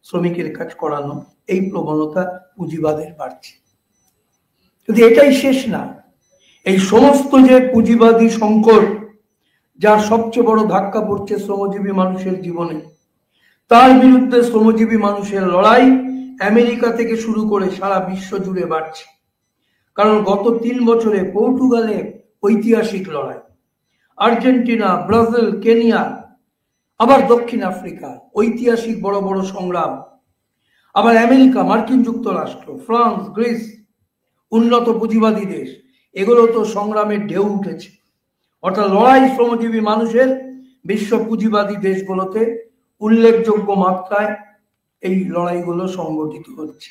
শ্রমিকের কাজ করানো, এই প্রবণতা পুঁজিবাদের বাড়ছে। কিন্তু এটাই শেষ না, এই সমস্ত যে পুঁজিবাদী সংকট, যার সবচেয়ে বড় ধাক্কা পড়ছে শ্রমজীবী মানুষের জীবনে, তার বিরুদ্ধে শ্রমজীবী মানুষের লড়াই আমেরিকা থেকে শুরু করে সারা বিশ্ব জুড়ে বাড়ছে। কারণ গত 3 বছরে পর্তুগালে ঐতিহাসিক লড়াই, আর্জেন্টিনা, ব্রাজিল, কেনিয়া, আবার দক্ষিণ আফ্রিকা ঐতিহাসিক বড় বড় সংগ্রাম, আবার আমেরিকা, মার্কিন যুক্তরাষ্ট্র, ফ্রান্স, গ্রিস, উন্নত পুঁজিবাদী দেশ, এগুলো তো সংগ্রামের ঢেউ উঠেছে। অর্থাৎ লড়াই শ্রমজীবী মানুষের বিশ্ব পুঁজিবাদী দেশগুলোতে উল্লেখযোগ্য মাত্রায় এই লড়াইগুলো সংগঠিত হচ্ছে।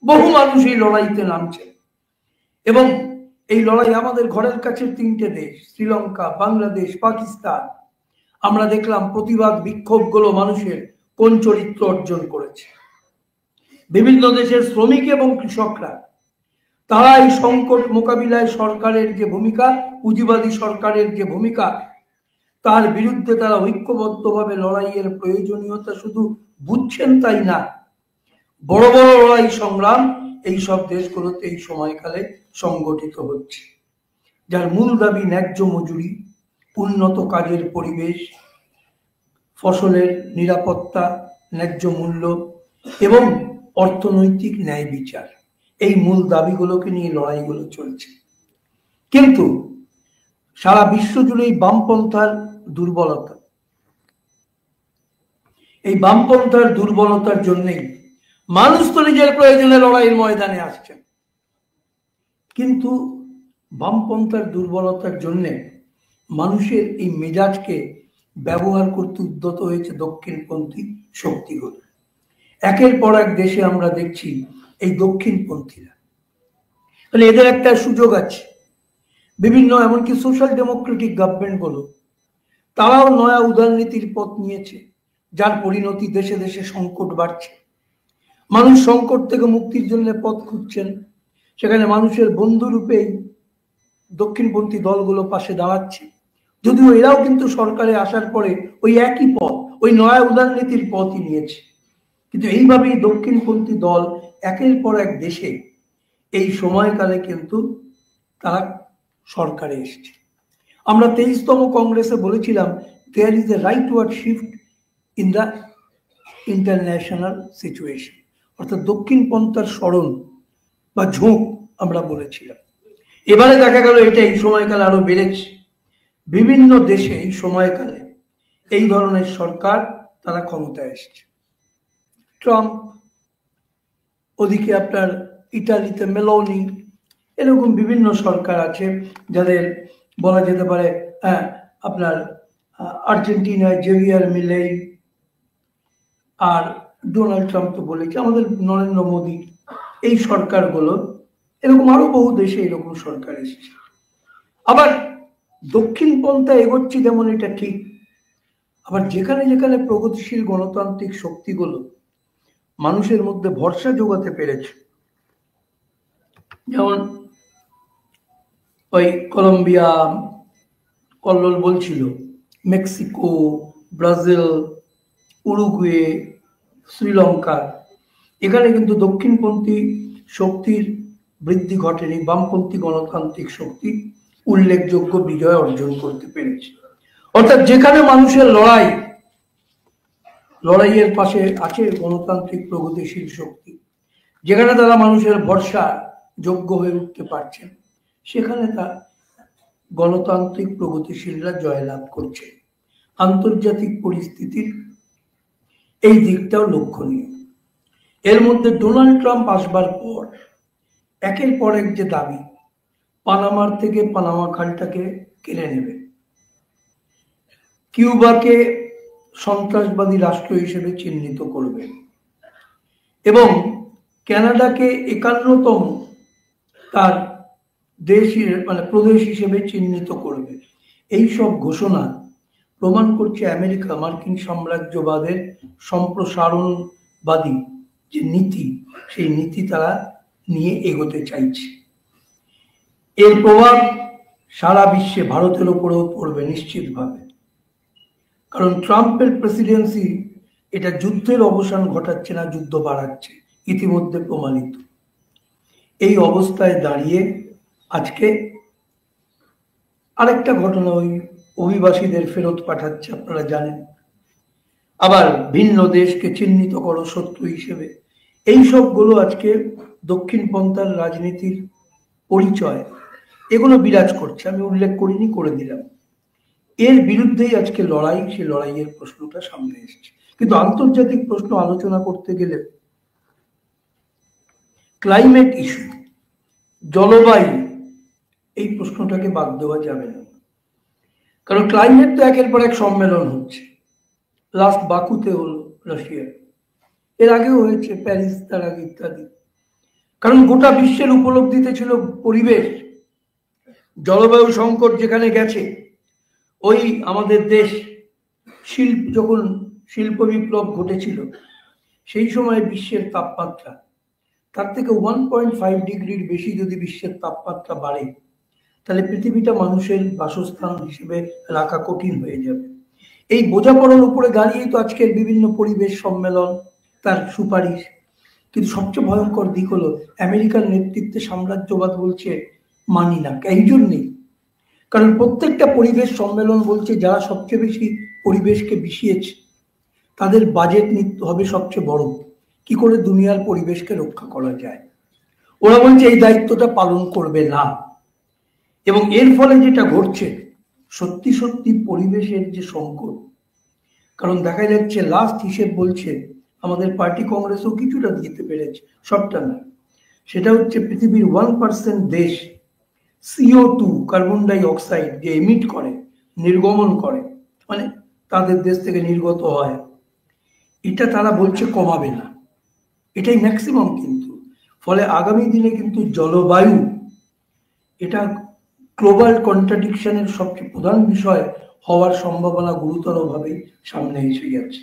বহু মানুষ এই লড়াইতে নামছে এবং এই লড়াই আমাদের ঘরের কাছে 3টে দেশ, শ্রীলঙ্কা, বাংলাদেশ, পাকিস্তান। আমরা দেখলাম প্রতিবাদ বিক্ষোভগুলো মানুষের কোন চরিত্র অর্জন করেছে। বিভিন্ন দেশের শ্রমিক এবং কৃষকরা, তারা এই সংকট মোকাবিলায় সরকারের যে ভূমিকা, পুঁজিবাদী সরকারের যে ভূমিকা, তার বিরুদ্ধে তারা ঐক্যবদ্ধভাবে লড়াইয়ের প্রয়োজনীয়তা শুধু বুঝছেন তাই না, বড় বড় লড়াই সংগ্রাম এই সব দেশগুলোতে এই সময়কালে সংগঠিত হচ্ছে, যার মূল দাবি ন্যায্য মজুরি, উন্নত কাজের পরিবেশ, ফসলের নিরাপত্তা, ন্যায্য মূল্য এবং অর্থনৈতিক ন্যায় বিচার। এই মূল দাবিগুলোকে নিয়ে লড়াইগুলো চলছে। কিন্তু সারা বিশ্ব জুড়ে এই বামপন্থার দুর্বলতা, এই বামপন্থার দুর্বলতার জন্যই মানুষ তো নিজের প্রয়োজনে লড়াইয়ের ময়দানে আসছেন, কিন্তু বামপন্থার দুর্বলতার জন্য মানুষের এই মেজাজকে ব্যবহার করতে উদ্যত হয়েছে দক্ষিণপন্থী শক্তিগুলো। একের পর এক দেশে আমরা দেখছি এই দক্ষিণপন্থীরা, মানে এদের একটা সুযোগ আছে। বিভিন্ন এমনকি সোশ্যাল ডেমোক্রেটিক গভর্নমেন্ট গুলো তারাও নয়া উদারনীতির পথ নিয়েছে, যার পরিণতি দেশে দেশে সংকট বাড়ছে। মানুষ সংকট থেকে মুক্তির জন্য পথ খুঁজছেন, সেখানে মানুষের বন্ধুরূপেই দক্ষিণপন্থী দলগুলো পাশে দাঁড়াচ্ছে। যদিও এরাও কিন্তু সরকারে আসার পরে ওই একই পথ, ওই নয়া উদারনীতির পথই নিয়েছে। কিন্তু এইভাবেই দক্ষিণপন্থী দল একের পর এক দেশে এই সময়কালে কিন্তু তারা সরকারে এসছে। আমরা 23তম কংগ্রেসে বলেছিলাম there is a rightward shift in the international situation, অর্থাৎ দক্ষিণপন্থার স্মরণ বা ঝোঁক আমরা বলেছিলাম। এবারে দেখা গেল এটা এই সময়কালে আরো বেড়েছে। বিভিন্ন দেশে এই সময়কালে এই ধরনের সরকার তারা ক্ষমতায় এসছে। ট্রাম্প, ওদিকে আপনার ইটালিতে মেলোনি, এরকম বিভিন্ন সরকার আছে যাদের বলা যেতে পারে, আপনার আর্জেন্টিনায় জেভিয়ার মিলেই, আর ডোনাল্ড ট্রাম্প তো বলেছে, আমাদের নরেন্দ্র মোদী, এই সরকারগুলো, এরকম আরো বহু দেশে এরকম সরকার এসেছে। আবার দক্ষিণপন্থা এগোচ্ছে যেমন এটা ঠিক, আবার যেখানে যেখানে প্রগতিশীল গণতান্ত্রিক শক্তিগুলো মানুষের মধ্যে ভরসা যোগাতে পেরেছে, যেমন ওই কলম্বিয়া, কল্লোল বলছিল, মেক্সিকো, ব্রাজিল, উরুগুয়ে, শ্রীলঙ্কা, এখানে কিন্তু দক্ষিণপন্থী শক্তির বৃদ্ধি ঘটেনি, বামপন্থী গণতান্ত্রিক শক্তি উল্লেখযোগ্য বিজয় অর্জন করতে পেরেছে। অর্থাৎ যেখানে মানুষের লড়াইয়ের পাশে আছে গণতান্ত্রিক প্রগতিশীল শক্তি, যেখানে তারা মানুষের ভরসা যোগ্য হয়ে উঠতে পারছেন, সেখানে তা গণতান্ত্রিক প্রগতিশীলরা জয়লাভ করছে। আন্তর্জাতিক পরিস্থিতির এই দিকটাও লক্ষণীয়। এর মধ্যে ডোনাল্ড ট্রাম্প আসবার পর একের পর এক যে দাবি, পানামার থেকে পানামা খালটাকে কেড়ে নেবে, কিউবাকে সন্ত্রাসবাদী রাষ্ট্র হিসেবে চিহ্নিত করবে এবং কানাডাকে 51তম তার দেশ মানে প্রদেশ হিসেবে চিহ্নিত করবে, এই সব ঘোষণা প্রমাণ করছে আমেরিকা মার্কিন সাম্রাজ্যবাদের সম্প্রসারণবাদী যে নীতি, সেই নীতি তারা নিয়ে এগোতে চাইছে। এর প্রভাব সারা বিশ্বে ভারতের উপরেও পড়বে নিশ্চিতভাবে, কারণ ট্রাম্পের প্রেসিডেন্সি এটা যুদ্ধের অবসান ঘটাচ্ছে না, যুদ্ধ বাড়াচ্ছে, ইতিমধ্যে প্রমাণিত। এই অবস্থায় দাঁড়িয়ে আজকে আরেকটা ঘটনা, ওই অভিবাসীদের ফেরত পাঠাচ্ছে, আপনারা জানেন। আবার ভিন্ন দেশকে চিহ্নিত করো শত্রু হিসেবে, এই সবগুলো আজকে দক্ষিণপন্থার রাজনীতির পরিচয়, এগুলো বিরাজ করছে। আমি উল্লেখ করিনি, করে দিলাম। এর বিরুদ্ধেই আজকে লড়াই, সেই লড়াইয়ের প্রশ্নটা সামনে এসেছে। কিন্তু আন্তর্জাতিক প্রশ্ন আলোচনা করতে গেলে ক্লাইমেট ইস্যু, জলবায়ু, এই প্রশ্নটাকে বাদ দেওয়া যাবে না। কারণ ক্লাইমেট তো একের পর এক সম্মেলন হচ্ছে। লাস্ট বাকুতে হলো রাশিয়া, এর আগেও হয়েছে প্যারিস, তার আগে ইত্যাদি। কারণ গোটা বিশ্বের উপলব্ধিতে ছিল পরিবেশ, জলবায়ু সংকট যেখানে গেছে, ওই আমাদের দেশ যখন শিল্প বিপ্লব ঘটেছিল, সেই সময় বিশ্বের তাপমাত্রা তার থেকে 1.5 ডিগ্রির বেশি যদি বিশ্বের তাপমাত্রা বাড়ে, তাহলে পৃথিবীটা মানুষের বাসস্থান হিসেবে রাখা কঠিন হয়ে যাবে। এই বোঝাপড়ার উপরে দাঁড়িয়েই তো আজকের বিভিন্ন পরিবেশ সম্মেলন, তার সুপারিশ। কিন্তু সবচেয়ে ভয়ঙ্কর দিক হলো আমেরিকার নেতৃত্বে সাম্রাজ্যবাদ বলছে মানি না। এই জন্যেই, কারণ প্রত্যেকটা পরিবেশ সম্মেলন বলছে যারা সবচেয়ে বেশি পরিবেশকে বিষিয়েছে তাদের বাজেট হবে সবচেয়ে বড়, কি করে দুনিয়ার পরিবেশকে রক্ষা করা যায়। ওরা বলছে এই দায়িত্বটা পালন করবে না। এবং এর ফলে যেটা ঘটছে, সত্যি সত্যি পরিবেশের যে সংকট, কারণ দেখা যাচ্ছে লাস্ট হিসেব বলছে, আমাদের পার্টি কংগ্রেসও কিছুটা দিতে পেরেছে, সবটা না, সেটা হচ্ছে পৃথিবীর 1% দেশ CO2 কার্বন ডাই অক্সাইড যে এমিট করে, নির্গমন করে, মানে তাদের দেশ থেকে নির্গত হয়, এটা তারা বলছে কমাবে না। এটাই ম্যাক্সিমাম কিন্তু। ফলে আগামী দিনে কিন্তু জলবায়ু এটা গ্লোবাল কন্ট্রাডিকশনের সবচেয়ে প্রধান বিষয় হওয়ার সম্ভাবনা গুরুতরভাবে সামনে এসে যাচ্ছে।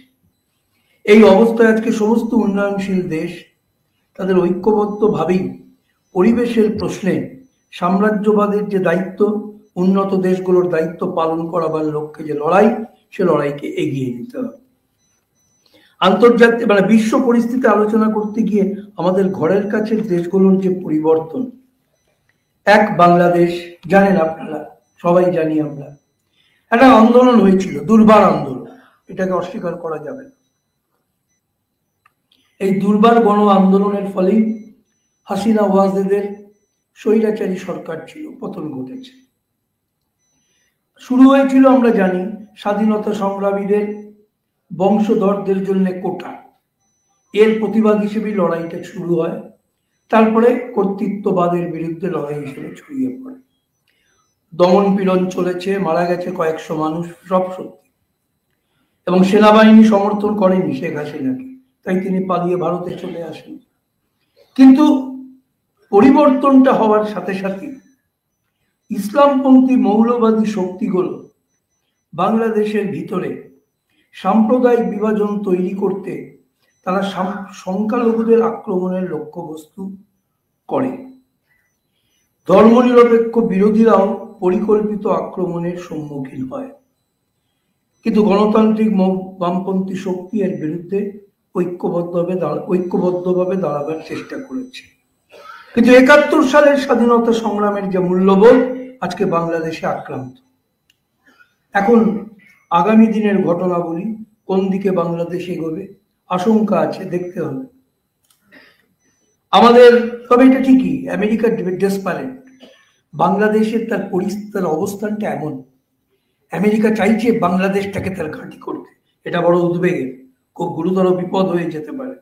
এই অবস্থায় আজকে সমস্ত উন্নয়নশীল দেশ তাদের ঐক্যবদ্ধভাবেই পরিবেশের প্রশ্নে সাম্রাজ্যবাদের যে দায়িত্ব, উন্নত দেশগুলোর দায়িত্ব পালন করাবার লক্ষ্যে যে লড়াই, সে লড়াইকে এগিয়ে নিতে হবে। আন্তর্জাতিক বিশ্ব পরিস্থিতি আলোচনা করতে গিয়ে আমাদের ঘরের কাছের দেশগুলোর যে পরিবর্তন, এক বাংলাদেশ, জানেন আপনারা, সবাই জানি আমরা, একটা আন্দোলন হয়েছিল, দুর্বার আন্দোলন, এটাকে অস্বীকার করা যাবে না। এই দুর্বার গণ আন্দোলনের ফলেই হাসিনা ওয়াজেদের স্বৈরাচারী সরকার ছিল, পতন ঘটেছে। শুরু হয়েছিল আমরা জানি স্বাধীনতা সংগ্রামীদের বংশধরদের জন্য কোটা, এর প্রতিবাদ হিসেবে লড়াইটা শুরু হয়। তারপরে কর্তৃত্ববাদের বিরুদ্ধে লড়াই হিসেবে ছড়িয়ে পড়ে। দমন পীড়ন চলেছে, মারা গেছে কয়েকশো মানুষ, সব সত্যি। এবং সেনাবাহিনী সমর্থন করেনি শেখ হাসিনাকে, তাই তিনি পালিয়ে ভারতে চলে আসেন। কিন্তু পরিবর্তনটা হওয়ার সাথে সাথে ইসলামপন্থী মৌলবাদী শক্তিগুলো বাংলাদেশের ভিতরে সাম্প্রদায়িক বিভাজন তৈরি করতে তারা সংখ্যালঘুদের আক্রমণের লক্ষ্যবস্তু করে। ধর্মনিরপেক্ষ বিরোধীরাও পরিকল্পিত আক্রমণের সম্মুখীন হয়। কিন্তু গণতান্ত্রিক বামপন্থী শক্তি এর বিরুদ্ধে ঐক্যবদ্ধভাবে দাঁড়াবার চেষ্টা করেছে। কিন্তু ৭১ সালের স্বাধীনতা সংগ্রামের যে মূল্যবোধ আজকে বাংলাদেশে আক্রান্ত। এখন আগামী দিনের ঘটনাবলী কোন দিকে বাংলাদেশ এগোবে আশঙ্কা আছে, দেখতে হবে আমাদের। তবে এটা ঠিকই, আমেরিকা ডেসপারেট, বাংলাদেশের তার অবস্থানটা এমন, আমেরিকা চাইছে বাংলাদেশটাকে তার ঘাঁটি করতে। এটা বড় উদ্বেগের, খুব গুরুতর বিপদ হয়ে যেতে পারে।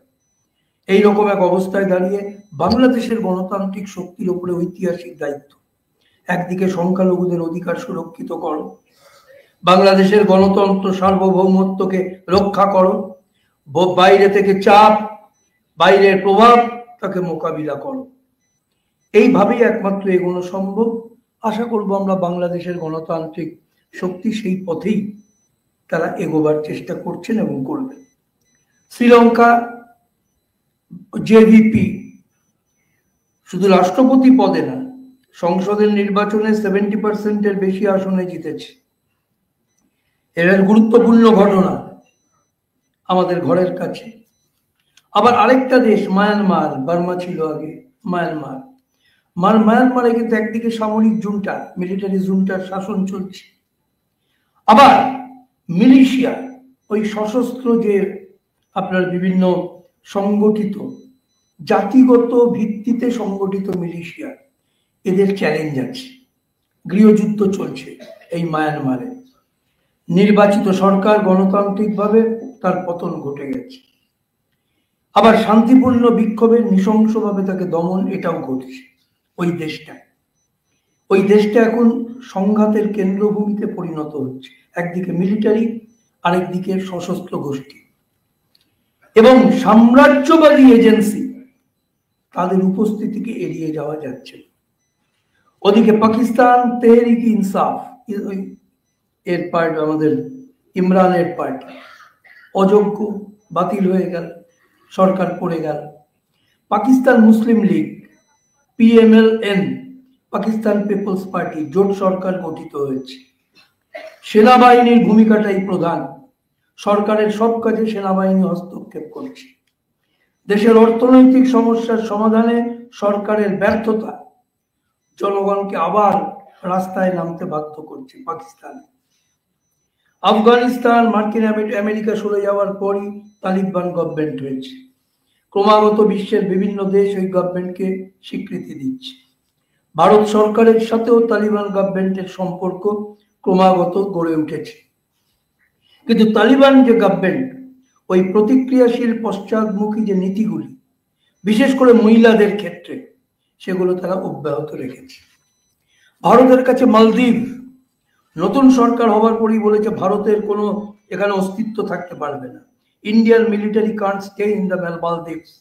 এই রকম এক অবস্থায় দাঁড়িয়ে বাংলাদেশের গণতান্ত্রিক শক্তির উপরে ঐতিহাসিক দায়িত্ব। একদিকে সংখ্যালঘুদের অধিকার সুরক্ষিত করো, বাংলাদেশের গণতন্ত্র সার্বভৌমত্বকে রক্ষা করো, বাইরে থেকে চাপ, বাইরের প্রভাব তাকে মোকাবিলা করো। এইভাবেই একমাত্র এগোনো সম্ভব। আশা করব আমরা বাংলাদেশের গণতান্ত্রিক শক্তি সেই পথেই তারা এগোবার চেষ্টা করছেন এবং করবেন। শ্রীলঙ্কা জেভিপি শুধু রাষ্ট্রপতি পদে না, সংসদের নির্বাচনে 70% বেশি আসনে জিতেছে। এর গুরুত্বপূর্ণ ঘটনা আমাদের ঘরের কাছে। আবার আরেকটা দেশ মায়ানমার, বার্মা ছিল আগে, মায়ানমারে কিন্তু একদিকে সামরিক জুন্টা, মিলিটারি জুন্টার শাসন চলছে, আবার মিলিশিয়া, ওই সশস্ত্র যে আপনার বিভিন্ন সংগঠিত জাতিগত ভিত্তিতে সংগঠিত মিলিশিয়া, এদের চ্যালেঞ্জ আছে। গৃহযুদ্ধ চলছে এই মায়ানমারে। নির্বাচিত সরকার গণতান্ত্রিকভাবে তার পতন ঘটে গেছে। আবার শান্তিপূর্ণ বিক্ষোভের নৃশংসভাবে তাকে দমন, এটাও ঘটছে ওই দেশটা এখন সংঘাতের কেন্দ্রভূমিতে পরিণত হচ্ছে। একদিকে মিলিটারি, আরেকদিকে সশস্ত্র গোষ্ঠী এবং সাম্রাজ্যবাদী এজেন্সি, তাদের উপস্থিতিকে এড়িয়ে যাওয়া যাচ্ছে। ওদিকে পাকিস্তান তেহরিক ইনসাফ, এর পার্টি, আমাদের ইমরানের পার্টি, অযোগ্য, বাতিল হয়ে গেল, সরকার পড়ে গেল। পাকিস্তান মুসলিম লীগ PMLN, পাকিস্তান পিপলস পার্টি, জোট সরকার গঠিত হয়েছে। সেনাবাহিনীর ভূমিকাটাই প্রধান, সরকারের সব কাজে সেনাবাহিনী হস্তক্ষেপ করছে। দেশের অর্থনৈতিক সমস্যার সমাধানে সরকারের ব্যর্থতা জনগণকে আবার রাস্তায় নামতে বাধ্য করছে। পাকিস্তান, আফগানিস্তান, মার্কিন আমেরিকা সরে যাওয়ার পরই তালিবান গভর্নমেন্ট হয়েছে। ক্রমাগত বিশ্বের বিভিন্ন দেশ ওই গভর্নমেন্টকে স্বীকৃতি দিচ্ছে। ভারত সরকারের সাথেও তালিবান গভর্নমেন্টের সম্পর্ক ক্রমাগত গড়ে উঠেছে। কিন্তু তালিবান যে গভর্নমেন্ট, ওই প্রতিক্রিয়াশীল পশ্চাদমুখী যে নীতিগুলি, বিশেষ করে মহিলাদের ক্ষেত্রে, সেগুলো তারা অব্যাহত রেখেছে। ভারতের কাছে মালদ্বীপ নতুন সরকার হবার পরই বলেছে ভারতের কোনো এখানে অস্তিত্ব থাকতে পারবে না। Indian military can't stay in the Maldives.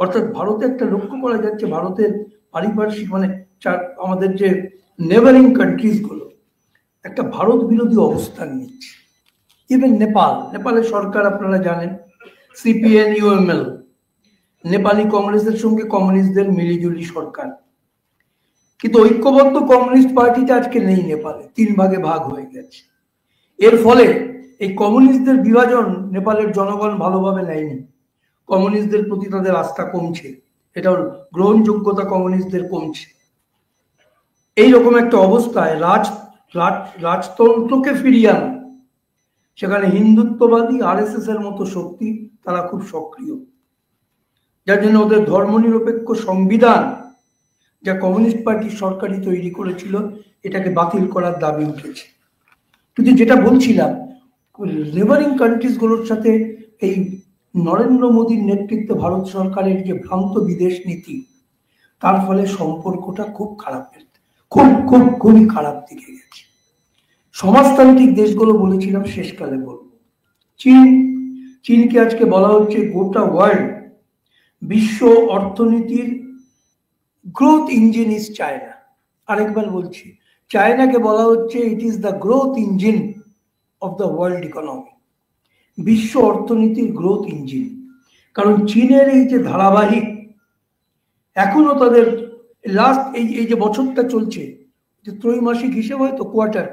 অর্থাৎ ভারতে একটা লক্ষ্য করা যাচ্ছে, ভারতের পারিপার্শ্বিক মানে আমাদের যে নেবারিং কান্ট্রিজ গুলো একটা ভারত বিরোধী অবস্থান নিচ্ছে। ইভেন নেপালের সরকার আপনারা জানেন সিপিএন ইউএমএল, নেপালি কংগ্রেসের সঙ্গে কমিউনিস্টদের মিলিজুলি সরকার, কিন্তু ঐক্যবদ্ধ কমিউনিস্ট পার্টিটা আজকে নেই নেপালে, 3 ভাগে ভাগ হয়ে গেছে। এর ফলে এই কমিউনিস্টদের বিভাজন নেপালের জনগণ ভালোভাবে নেয়নি, কমিউনিস্টদের প্রতি তাদের আস্থা কমছে, এটার গ্রহণযোগ্যতা কমিউনিস্টদের কমছে। এইরকম একটা অবস্থায় রাজতন্ত্রকে ফিরিয়ে আনা, সেখানে হিন্দুত্ববাদী আরএসএস এর মতো শক্তি তারা খুব সক্রিয়, যার জন্য ওদের ধর্মনিরপেক্ষ সংবিধান যা কমিউনিস্ট পার্টির সরকারই তৈরি করেছিল এটাকে বাতিল করার দাবি উঠেছে। কিন্তু যেটা বলছিলাম, নেবারিং কান্ট্রিজ গুলোর সাথে এই নরেন্দ্র মোদীর নেতৃত্বে ভারত সরকারের যে ভ্রান্ত বিদেশ নীতি, তার ফলে সম্পর্কটা খুব খুবই খারাপ দিকে গেছে। সমাজতান্ত্রিক দেশগুলো বলেছিলাম শেষকালে বলবো, চীনকে আজকে বলা হচ্ছে গোটা ওয়ার্ল্ড বিশ্ব অর্থনীতির গ্রোথ ইঞ্জিন ইজ চায়না। আরেকবার বলছি, চায়নাকে বলা হচ্ছে it is the growth engine of the world economy, বিশ্ব অর্থনীতির গ্রোথ ইঞ্জিন। কারণ চীনের এই যে ধারাবাহিক, এখনো তাদের লাস্ট এই যে বছরটা চলছে, যে ত্রৈমাসিক হিসেব হয়তো কোয়ার্টার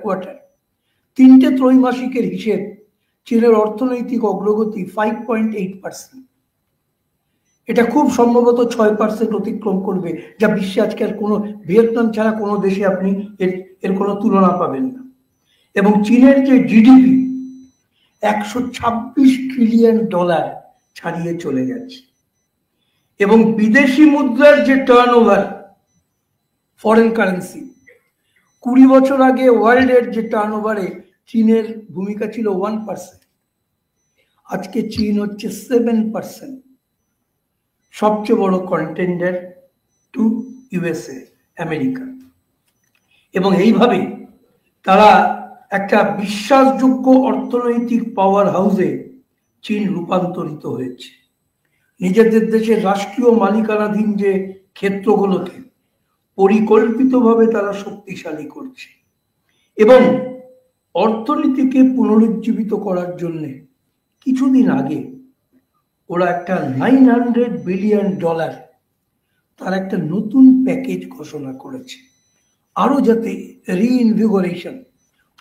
3টে ত্রৈমাসিকের হিসেব, চীনের অর্থনৈতিক অগ্রগতি 5.8%। এটা খুব সম্ভবত 6% অতিক্রম করবে, যা বিশ্বে আজকে আর কোনো, ভিয়েতনাম ছাড়া কোনো দেশে আপনি এর কোনো তুলনা পাবেন না। এবং চীনের যে জিডিপি $126 ট্রিলিয়ন ছাড়িয়ে চলে গেছে, এবং বিদেশি মুদ্রার যে টার্নওভার, ফরেন কারেন্সি, 20 বছর আগে ওয়ার্ল্ডের যে টার্নওভারে চীনের ভূমিকা ছিল 1%, আজকে চীন হচ্ছে 7%, সবচেয়ে বড় কন্টেন্ডার টু ইউএসএ, আমেরিকা। এবং এইভাবে তারা একটা বিশ্বাসযোগ্য অর্থনৈতিক পাওয়ার হাউসে চীন রূপান্তরিত হয়েছে। নিজেদের দেশের রাষ্ট্রীয় মালিকানাধীন যে ক্ষেত্রগুলোকে পরিকল্পিতভাবে তারা শক্তিশালী করছে, এবং অর্থনীতিকে পুনরুজ্জীবিত করার জন্য কিছুদিন আগে ওরা একটা $900 বিলিয়ন তার একটা নতুন প্যাকেজ ঘোষণা করেছে, আরো যাতে রিইনভিগোরেশন,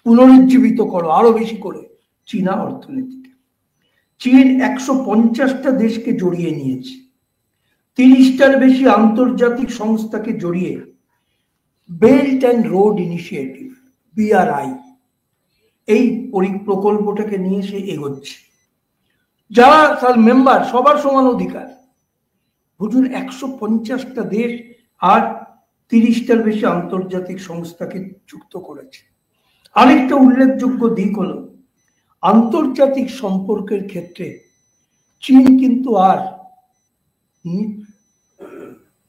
পুনরুজ্জীবিত করো আরো বেশি করে চীনা অর্থনীতিকে। চীন 150টা দেশকে জড়িয়ে নিয়েছে, 30টার বেশি আন্তর্জাতিক সংস্থাকে জড়িয়ে belt and road initiative, BRI, এই প্রকল্পটাকে নিয়ে সে এগোচ্ছে। যারা তার মেম্বার সবার সমান অধিকার, বুঝুন 150টা দেশ আর 30টার বেশি আন্তর্জাতিক সংস্থাকে যুক্ত করেছে। আরেকটা উল্লেখযোগ্য দিক হলো, আন্তর্জাতিক সম্পর্কের ক্ষেত্রে চীন কিন্তু আর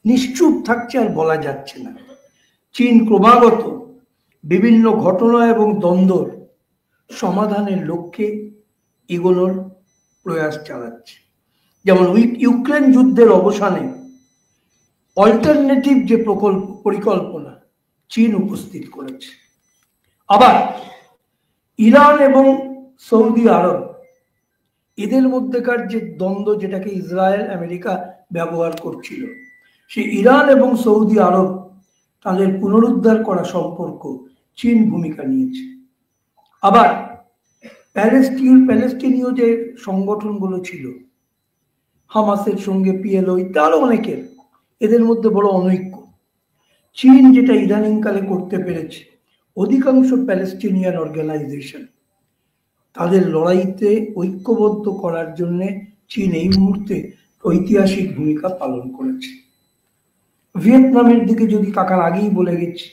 নিশ্চুপ থাকছে আর বলা যাচ্ছে না। চীন ক্রমাগত বিভিন্ন ঘটনা এবং দ্বন্দ্বর সমাধানের লক্ষ্যে এগোনোর প্রয়াস চালাচ্ছে। যেমন ইউক্রেন যুদ্ধের অবসানে অল্টারনেটিভ যে পরিকল্পনা চীন উপস্থিত করেছে। আবার ইরান এবং সৌদি আরব, এদের মধ্যেকার যে দ্বন্দ্ব, যেটাকে ইসরায়েল আমেরিকা ব্যবহার করছিল, সে ইরান এবং সৌদি আরব তাদের পুনরুদ্ধার করা সম্পর্ক চীন ভূমিকা নিয়েছে। আবার প্যালেস্টিনীয় যে সংগঠনগুলো ছিল, হামাসের সঙ্গে PLO ইত্যাদি অনেকের, এদের মধ্যে বড় অনৈক্য। চীন যেটা ইদানিংকালে করতে পেরেছে, অধিকাংশ প্যালেস্টিনিয়ান অর্গানাইজেশন তাদের লড়াইতে ঐক্যবদ্ধ করার জন্য চীন এই মুহূর্তে ঐতিহাসিক ভূমিকা পালন করেছে। ভিয়েতনামের দিকে যদি তাকান, আগেই বলে গেছি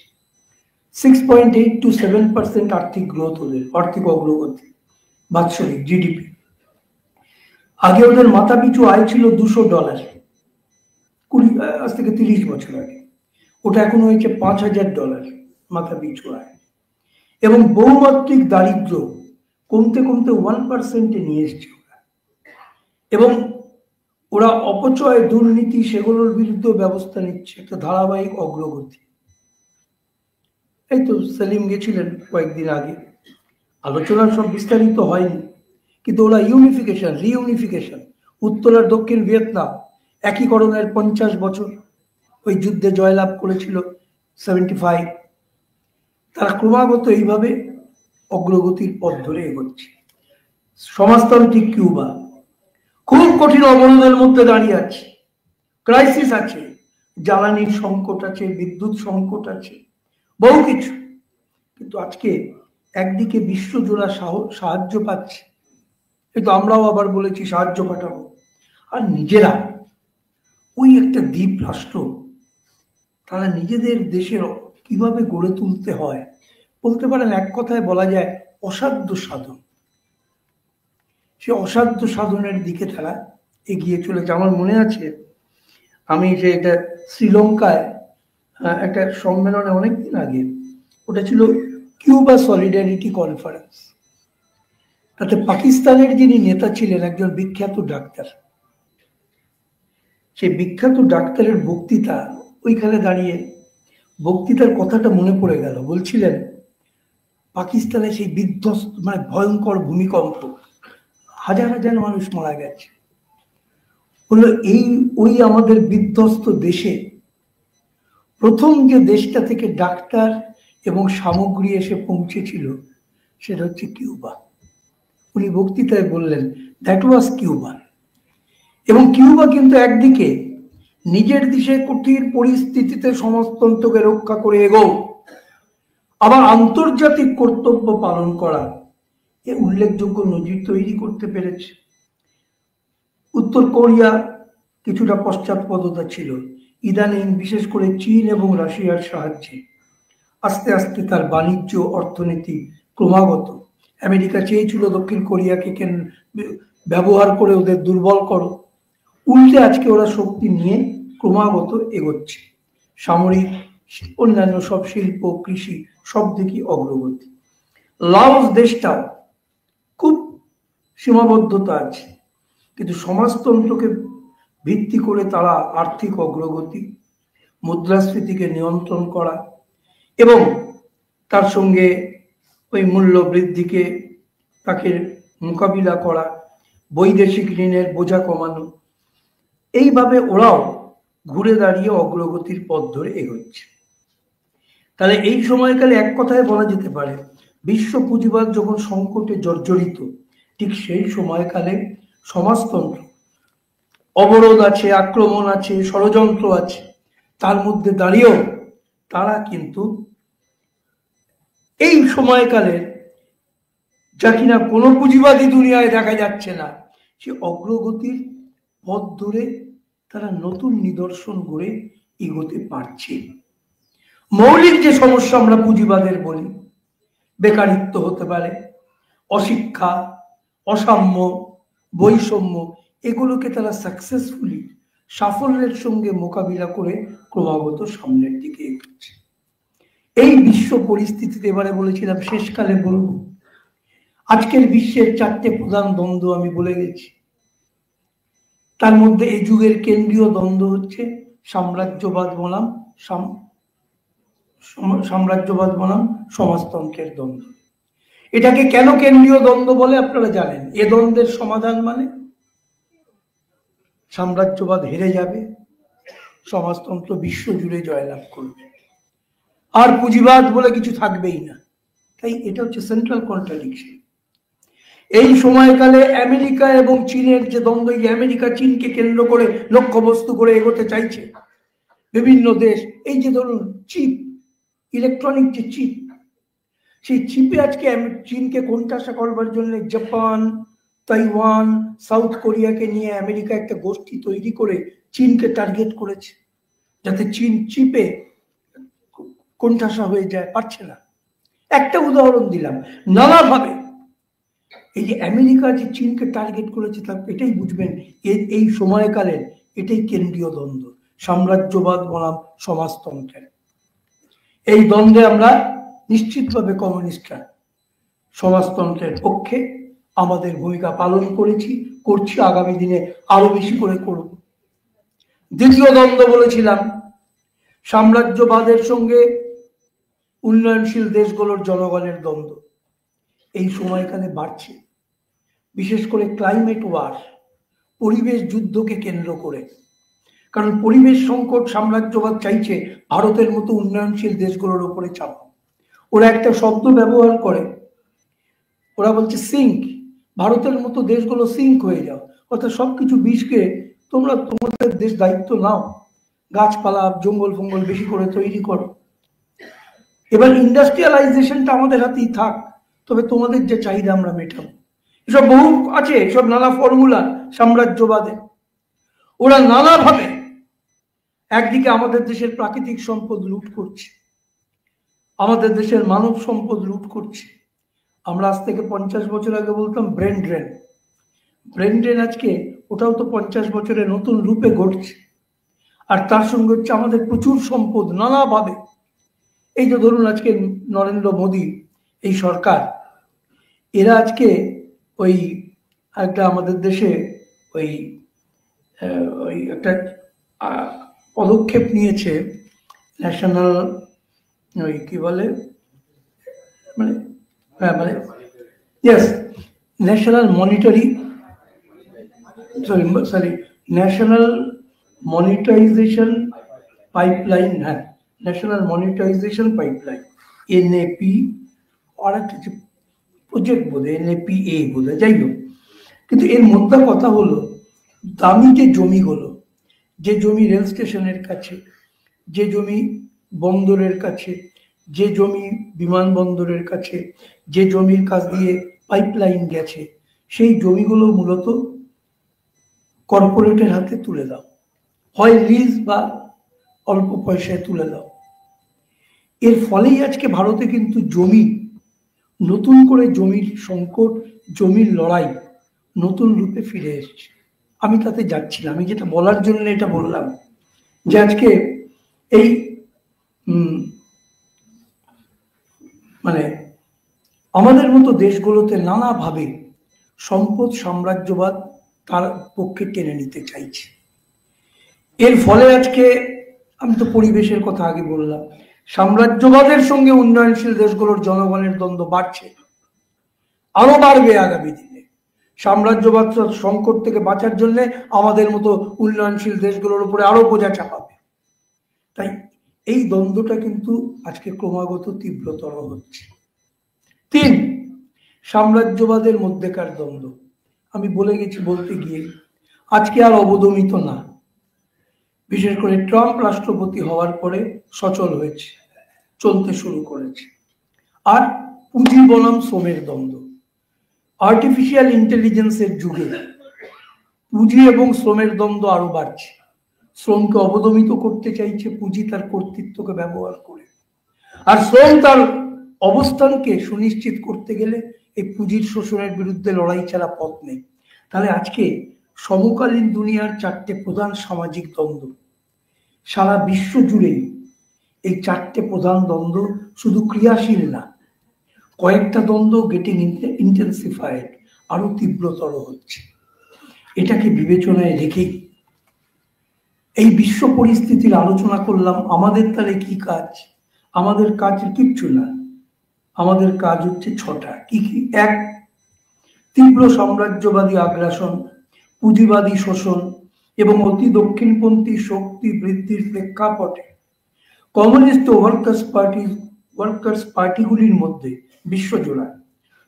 6.8 to 7% আর্থিক গ্রোথ, ওদের আর্থিক অগ্রগতি, বাৎসরিক জিডিপি। আগে ওদের মাথা পিছু আয় ছিল $200, আজ থেকে 30 বছর আগে। ওটা এখন হয়েছে $5000 মাথা পিছু আয়। এবং বহুমাত্রিক দারিদ্র কমতে কমতে 1%-এ নিয়ে এসছে ওরা। এবং ওরা অপচয়, দুর্নীতি, সেগুলোর বিরুদ্ধে ব্যবস্থা নিচ্ছে, একটা ধারাবাহিক অগ্রগতি। এই তো সেলিম গেছিলেন কয়েকদিন আগে, আলোচনা সব বিস্তারিত হয়নি, কিন্তু ওরা ইউনিফিকেশন, রিইউনিফিকেশন, উত্তর আর দক্ষিণ ভিয়েতনাম একীকরণের 50 বছর, ওই যুদ্ধে জয়লাভ করেছিল 75, তারা ক্রমাগত এইভাবে অগ্রগতির পথ ধরে এগোচ্ছে। সমাজতান্ত্রিক কিউবা খুব কঠিন অবরোধের মধ্যে দাঁড়িয়ে আছে, ক্রাইসিস আছে, জ্বালানির সংকট আছে, বিদ্যুৎ সংকট আছে, বহু কিছু, কিন্তু আজকে একদিকে বিশ্বজোড়া সাহায্য পাচ্ছে, কিন্তু আমরাও আবার বলেছি সাহায্য পাঠাবো, আর নিজেরা ওই একটা দ্বীপ রাষ্ট্র, তারা নিজেদের দেশের কিভাবে গড়ে তুলতে হয় বলতে পারেন এক কথায় বলা যায় অসাধ্য সাধন। সে অসাধ্য সাধনের দিকে তারা এগিয়ে চলেছে। আমার মনে আছে আমি যে এটা শ্রীলঙ্কায় একটা সম্মেলনে অনেকদিন আগে, ওটা ছিল কিউবা সলিডারিটি কনফারেন্স, তাতে পাকিস্তানের যিনি নেতা ছিলেন একজন বিখ্যাত ডাক্তার, সেই বিখ্যাত ডাক্তারের বক্তৃতা, ওইখানে দাঁড়িয়ে বক্তৃতার কথাটা মনে পড়ে গেল। বলছিলেন পাকিস্তানে সেই বিধ্বস্ত, মানে ভয়ঙ্কর ভূমিকম্প, হাজার হাজার মানুষ মারা গেছে, বললো ওই আমাদের বিধ্বস্ত দেশে প্রথম যে দেশটা থেকে ডাক্তার এবং সামগ্রী এসে পৌঁছেছিল সেটা হচ্ছে কিউবা। উনি বক্তৃতায় বললেন দ্যাট ওয়াজ কিউবা। এবং কিউবা কিন্তু একদিকে নিজের দেশে কঠিন পরিস্থিতিতে সমাজতন্ত্রকে রক্ষা করে এগো, আবার আন্তর্জাতিক কর্তব্য পালন করা, এ উল্লেখযোগ্য নজির তৈরি করতে পেরেছে। উত্তর কোরিয়া কিছুটা পশ্চাৎপদতা ছিল, ইদানিং বিশেষ করে চীন এবং রাশিয়ার সাহায্যে আস্তে আস্তে তার বাণিজ্য অর্থনীতি ক্রমাগত, আমেরিকা চেয়েছিল দক্ষিণ কোরিয়াকে ব্যবহার করে ওদের দুর্বল করো, উল্টে আজকে ওরা শক্তি নিয়ে ক্রমাগত এগোচ্ছে, সামরিক, অন্যান্য সব শিল্প, কৃষি, সব দিকই অগ্রগতি। লাওস দেশটাও খুব সীমাবদ্ধতা আছে, কিন্তু সমাজতন্ত্রকে ভিত্তি করে তারা আর্থিক অগ্রগতি, মুদ্রাস্ফীতিকে নিয়ন্ত্রণ করা এবং তার সঙ্গে ওই মূল্য বৃদ্ধিকে তাকে মোকাবিলা করা, বৈদেশিক ঋণের বোঝা কমানো, এইভাবে ওরাও ঘুরে দাঁড়িয়ে অগ্রগতির পথ ধরে এগোচ্ছে। তাহলে এই সময়কালে এক কথায় বলা যেতে পারে বিশ্ব পুঁজিবাদ যখন সংকটে জর্জরিত, ঠিক সেই সময়কালে সমাজতন্ত্র, অবরোধ আছে, আক্রমণ আছে, ষড়যন্ত্র আছে, তার মধ্যে দাঁড়িয়েও তারা কিন্তু এই সময়কালের, যা কিনা কোনো পুঁজিবাদী দুনিয়ায় দেখা যাচ্ছে না, সে অগ্রগতির পথ ধরে তারা নতুন নিদর্শন গড়ে এগোতে পারছে। মৌলিক যে সমস্যা আমরা পুঁজিবাদের বলি, বেকারিত্ব হতে পারে, অশিক্ষা, অসাম্য, বৈষম্য, এগুলোকে তারা সাকসেসফুলি সাফল্যের সঙ্গে মোকাবিলা করে ক্রমাগত সামনের দিকে এগোচ্ছে। এই বিশ্ব পরিস্থিতিতে এবারে বলেছিলাম শেষকালে বলবো, আজকের বিশ্বের 4টে প্রধান দ্বন্দ্ব আমি বলে গেছি, তার মধ্যে এই যুগের কেন্দ্রীয় দ্বন্দ্ব হচ্ছে সাম্রাজ্যবাদ বনাম সমাজতন্ত্রের দ্বন্দ্ব। এটাকে কেন কেন্দ্রীয় দ্বন্দ্ব বলে আপনারা জানেন। এ দ্বন্দ্বের সমাধান মানে সাম্রাজ্যবাদ হেরে যাবে, সমাজতন্ত্র বিশ্ব জুড়ে জয়লাভ করবে, আর পুঁজিবাদ বলে কিছু থাকবেই না। তাই এটা হচ্ছে সেন্ট্রাল কন্ট্রাডিকশন। এই সময়কালে আমেরিকা এবং চীনের যে দ্বন্দ্ব, আমেরিকা চীনকে কেন্দ্র করে লক্ষ্যবস্তু করে এগোতে চাইছে বিভিন্ন দেশ। এই যে ধরুন চিপ, ইলেকট্রনিক যে চিপ, সেই চিপে আজকে চীনকে কোণঠাসা করবার জন্য জাপান, তাইওয়ান, সাউথ কোরিয়াকে নিয়ে আমেরিকা একটা গোষ্ঠী তৈরি করে চীনকে টার্গেট করেছে, যাতে চীন চিপে কোণঠাসা হয়ে যায়, পারছে না। একটা উদাহরণ দিলাম, নানাভাবে এই যে আমেরিকা যে চীনকে টার্গেট করেছে, তা এটাই বুঝবেন এই সময়কালের এটাই কেন্দ্রীয় দ্বন্দ্ব, সাম্রাজ্যবাদ বনাম সমাজতন্ত্রের। এই দ্বন্দ্বে আমরা নিশ্চিতভাবে কমিউনিস্টরা সমাজতন্ত্রের পক্ষে, আমাদের ভূমিকা পালন করেছি, করছি, আগামী দিনে আরো বেশি করে করব। দ্বিতীয় দ্বন্দ্ব বলেছিলাম, সাম্রাজ্যবাদের সঙ্গে উন্নয়নশীল দেশগুলোর জনগণের দ্বন্দ্ব এই সময়কালে বাড়ছে, বিশেষ করে ক্লাইমেট ওয়ার, পরিবেশ যুদ্ধকে কেন্দ্র করে। কারণ পরিবেশ সংকট সাম্রাজ্যবাদ চাইছে ভারতের মতো উন্নয়নশীল দেশগুলোর উপরে চাপ। ওরা একটা শব্দ ব্যবহার করে, ওরা বলছে সিঙ্ক, ভারতের মতো দেশগুলো সিঙ্ক হয়ে যাও, অর্থাৎ সবকিছু বিষকে তোমরা তোমাদের দেশ দায়িত্ব নাও, গাছপালা জঙ্গল ফঙ্গল বেশি করে তৈরি করো, এবার ইন্ডাস্ট্রিয়ালাইজেশনটা আমাদের হাতেই থাক, তবে তোমাদের যে চাহিদা আমরা মেটাবো। এসব বহু আছে, এসব নানা ফর্মুলা সাম্রাজ্যবাদে। ওরা নানাভাবে একদিকে আমাদের দেশের প্রাকৃতিক সম্পদ লুট করছে, আমাদের দেশের মানব সম্পদ লুট করছে। আমরা আজ থেকে 50 বছর আগে বলতাম ব্রেন ড্রেন, ব্রেন ড্রেন আজকে ওটাও তো 50 বছরে নতুন রূপে ঘটছে। আর তার সঙ্গে হচ্ছে আমাদের প্রচুর সম্পদ নানাভাবে। এই যে ধরুন আজকে নরেন্দ্র মোদী এই সরকার, এরা আজকে ওই একটা আমাদের দেশে ওই একটা পদক্ষেপ নিয়েছে, ন্যাশনাল ওই কি বলে মানে yes national national monetisation pipeline, হ্যাঁ ন্যাশনাল মনিটাইজেশন পাইপলাইন, এনএপি, আর একটা প্রজেক্ট বোধহয় এনএপিএ বোধহয়, যাই হোক। কিন্তু এর মধ্যে কথা হলো, দামি যে জমিগুলো, যে জমি রেল স্টেশনের কাছে, যে জমি বন্দরের কাছে, যে জমি বিমানবন্দরের কাছে, যে জমির কাছ দিয়ে পাইপলাইন গেছে, সেই জমিগুলো মূলত কর্পোরেটের হাতে তুলে দাও, হয় লিজ বা অল্প পয়সায় তুলে দাও। এর ফলেই আজকে ভারতে কিন্তু জমি, নতুন করে জমির সংকট, জমির লড়াই নতুন রূপে ফিরে এসছে। আমি তাতে যাচ্ছি না, আমি যেটা বলার জন্য এটা বললাম যে আজকে এই মানে আমাদের মতো দেশগুলোতে নানাভাবে সম্পদ সাম্রাজ্যবাদ তার পক্ষে টেনে নিতে চাইছে। এর ফলে আজকে আমি তো পরিবেশের কথা আগে বললাম, সাম্রাজ্যবাদের সঙ্গে উন্নয়নশীল দেশগুলোর জনগণের দ্বন্দ্ব বাড়ছে, আরো বাড়বে আগামী দিনে। সাম্রাজ্যবাদ সংকট থেকে বাঁচার জন্য আমাদের মতো উন্নয়নশীল দেশগুলোর উপরে আরো বোঝা চাপাবে। তাই এই দ্বন্দ্বটা কিন্তু আজকে ক্রমাগত তীব্রতর হচ্ছে। 3, সাম্রাজ্যবাদের মধ্যেকার দ্বন্দ্ব। আমি বলে গেছি বলতে গিয়ে, আজকে আর অবদমিত না, বিশেষ করে ট্রাম্প রাষ্ট্রপতি হওয়ার পরে সচল হয়েছে, চলতে শুরু করেছে। আর পুঁজি বনাম শ্রমের দ্বন্দ্ব। আর্টিফিশিয়াল ইন্টেলিজেন্সের যুগে পুঁজি এবং শ্রমের দ্বন্দ্ব আরো বাড়ছে। শ্রমকে অবদমিত করতে চাইছে পুঁজি তার কর্তৃত্বকে ব্যবহার করে, আর শ্রম তার অবস্থানকে সুনিশ্চিত করতে গেলে এই পুঁজির শোষণের বিরুদ্ধে লড়াই ছাড়া পথ নেই। তাহলে আজকে সমকালীন দুনিয়ার 4টে প্রধান সামাজিক দ্বন্দ্ব, সারা বিশ্ব জুড়েই এই 4টে প্রধান দ্বন্দ্ব শুধু ক্রিয়াশীল না, কয়েকটা দ্বন্দ্ব গেটিং ইন্টেন্সিফাইড, আরো তীব্রতর হচ্ছে। এটাকে বিবেচনায় রেখেই এই বিশ্ব পরিস্থিতির আলোচনা করলাম। আমাদের তাহলে কি কাজ? আমাদের কাজ কিচ্ছু না, আমাদের কাজ হচ্ছে 6টা। কি কি? 1, তীব্র সাম্রাজ্যবাদী আগ্রাসন, পুঁজিবাদী শোষণ এবং অতি দক্ষিণপন্থী শক্তি বৃদ্ধির প্রেক্ষাপটে কমিউনিস্ট ও ওয়ার্কার্স পার্টিগুলির মধ্যে বিশ্বজোড়া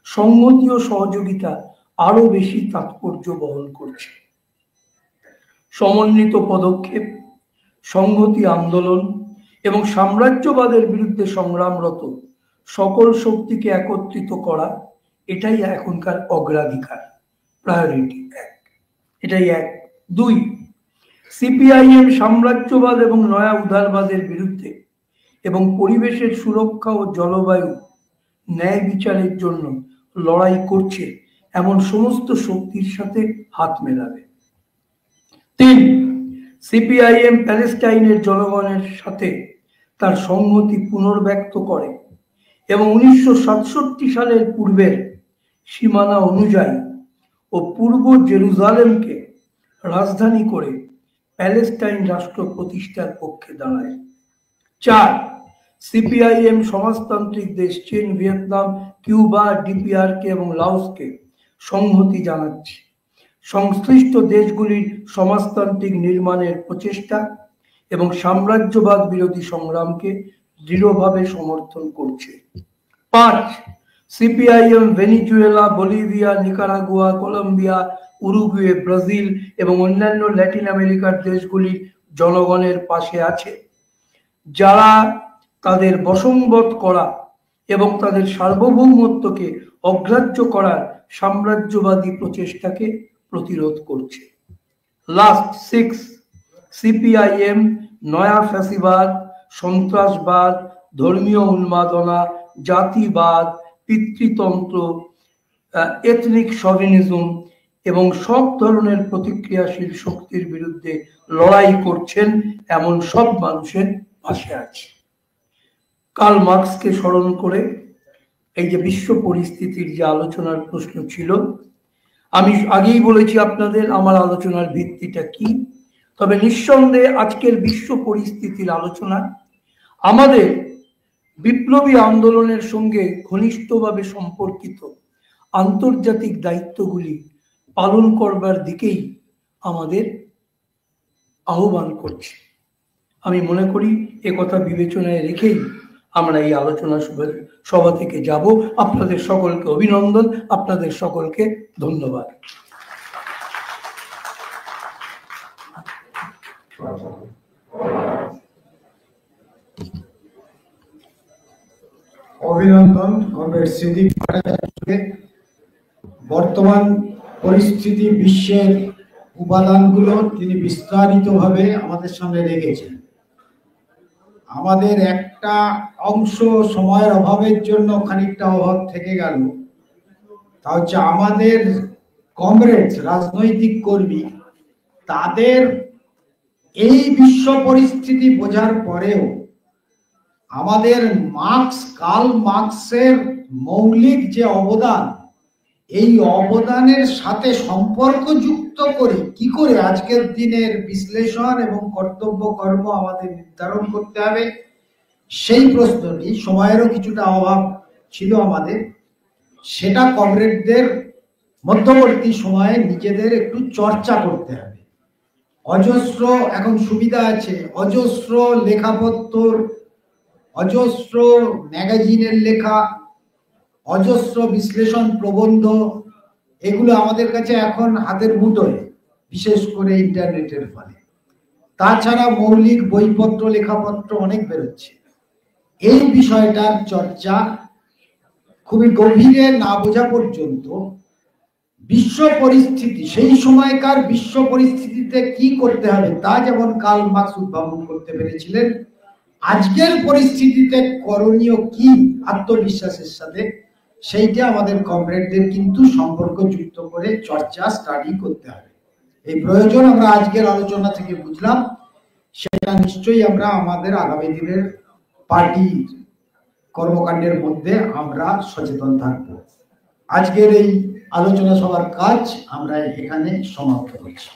সংহতি ও সহযোগিতা আরো বেশি তাৎপর্য বহন করছে। সমন্বিত পদক্ষেপ, সংহতি আন্দোলন এবং সাম্রাজ্যবাদের বিরুদ্ধে সংগ্রামরত সকল শক্তিকে একত্রিত করা, এটাই এখনকার অগ্রাধিকার, প্রায়োরিটি 1। এটাই 1। 2, সিপিআইএম সাম্রাজ্যবাদ এবং নয়া উদারবাদের বিরুদ্ধে এবং পরিবেশের সুরক্ষা ও জলবায়ু ন্যায় বিচারের জন্য লড়াই করছে এমন সমস্ত শক্তির সাথে হাত মেলাবে। 3, সিপিআইএম প্যালেস্টাইনের জনগণের সাথে তার সংহতি পুনর্ব্যক্ত করে এবং 1967 সালের পূর্বের সীমানা অনুযায়ী ও পূর্ব জেরুজালেমকে রাজধানী করে প্যালেস্টাইন রাষ্ট্র প্রতিষ্ঠার পক্ষে দাঁড়ায়। 4. সিপিআইএম সমাজতান্ত্রিক দেশ চীন, ভিয়েতনাম, কিউবা, ডিপিআরকে এবং লাওসকে সংহতি জানাচ্ছে। সংশ্লিষ্ট দেশগুলির সমাজতান্ত্রিক নির্মাণের প্রচেষ্টা এবং সাম্রাজ্যবাদ বিরোধী সংগ্রামকে দৃঢ়ভাবে সমর্থন করছে। 5. CPIM Venezuela, Bolivia, Nicaragua, Colombia, Uruguay, Brazil এবং অন্যান্য ল্যাটিন আমেরিকার দেশগুলির জনগণের পাশে আছে, যারা তাদের বশংবদ করা এবং তাদের সার্বভৌমত্বকে অগ্রাহ্য করার সাম্রাজ্যবাদী প্রচেষ্টাকে প্রতিরোধ করছে। লাস্ট 6. সিপিআইএম নয়া ফ্যাসিবাদ, সন্ত্রাসবাদ, ধর্মীয় উন্মাদনা, জাতিবাদ, পিতৃতন্ত্র, এথনিক শভিনিজম এবং সব ধরনের প্রতিক্রিয়াশীল শক্তির বিরুদ্ধে লড়াই করছেন এমন সব মানুষের পাশে আছে। কার্ল মার্কসকে স্মরণ করে এই যে বিশ্ব পরিস্থিতির যে আলোচনার প্রশ্ন ছিল, আমি আগেই বলেছি আপনাদের আমার আলোচনার ভিত্তিটা কি। তবে নিঃসন্দেহে আজকের বিশ্ব পরিস্থিতির আলোচনা আমাদের বিপ্লবী আন্দোলনের সঙ্গে ঘনিষ্ঠভাবে সম্পর্কিত আন্তর্জাতিক দায়িত্বগুলি পালন করবার দিকেই আমাদের আহ্বান করছে। আমি মনে করি একথা বিবেচনায় রেখেই আমরা এই আলোচনা সভা থেকে যাব। আপনাদের সকলকে অভিনন্দন, আপনাদের সকলকে ধন্যবাদ। অভিনন্দন কমরেড সিদ্দিক ভট্টাচার্যকে। বর্তমান পরিস্থিতি, বিশ্বের উপাদানগুলো তিনি বিস্তারিতভাবে আমাদের সামনে রেখেছেন। আমাদের একটা অংশ সময়ের অভাবের জন্য খানিকটা অভাব থেকে গেল, তা হচ্ছে আমাদের কমরেড রাজনৈতিক কর্মী তাদের এই বিশ্ব পরিস্থিতি বোঝার পরেও আমাদের কার্ল মার্কসের মৌলিক যে অবদান, এই অবদানের সাথে সম্পর্কযুক্ত করে কি করে আজকের দিনের বিশ্লেষণ এবং কর্তব্য কর্ম আমাদের নির্ধারণ করতে হবে, সেই প্রশ্নটি সময়েরও কিছুটা অভাব ছিল আমাদের, সেটা কমরেডদের মধ্যবর্তী সময়ে নিজেদের একটু চর্চা করতে হবে। অজস্র এখন সুবিধা আছে, অজস্র লেখাপত্র, অজস্র ম্যাগাজিনের লেখা, অজস্র বিশ্লেষণ প্রবন্ধ, এগুলো আমাদের কাছে এখন হাতের মুঠোয়, বিশেষ করে ইন্টারনেটের ফলে। তাছাড়া মৌলিক বইপত্র, লেখাপত্র অনেক বেরোচ্ছে। এই বিষয়টার চর্চা খুবই গভীরে না বোঝা পর্যন্ত বিশ্ব পরিস্থিতি, সেই সময়কার বিশ্ব পরিস্থিতিতে কি করতে হবে তা যেমন কার্ল মার্কস উদ্ভাবন করতে পেরেছিলেন, আজকের পরিস্থিতিতে করণীয় কি আত্মবিশ্বাসের সাথে, সেইটা আমাদের কমরেডদের কিন্তু সম্পর্কযুক্ত করে চর্চা, স্টাডি করতে হবে। এই প্রয়োজন আমরা আজকের আলোচনা থেকে বুঝলাম, সেটা নিশ্চয়ই আমরা আমাদের আগামী দিনের পার্টি কর্মকাণ্ডের মধ্যে আমরা সচেতন থাকব। আজকের এই আলোচনা সভার কাজ আমরা এখানে সমাপ্ত করছি।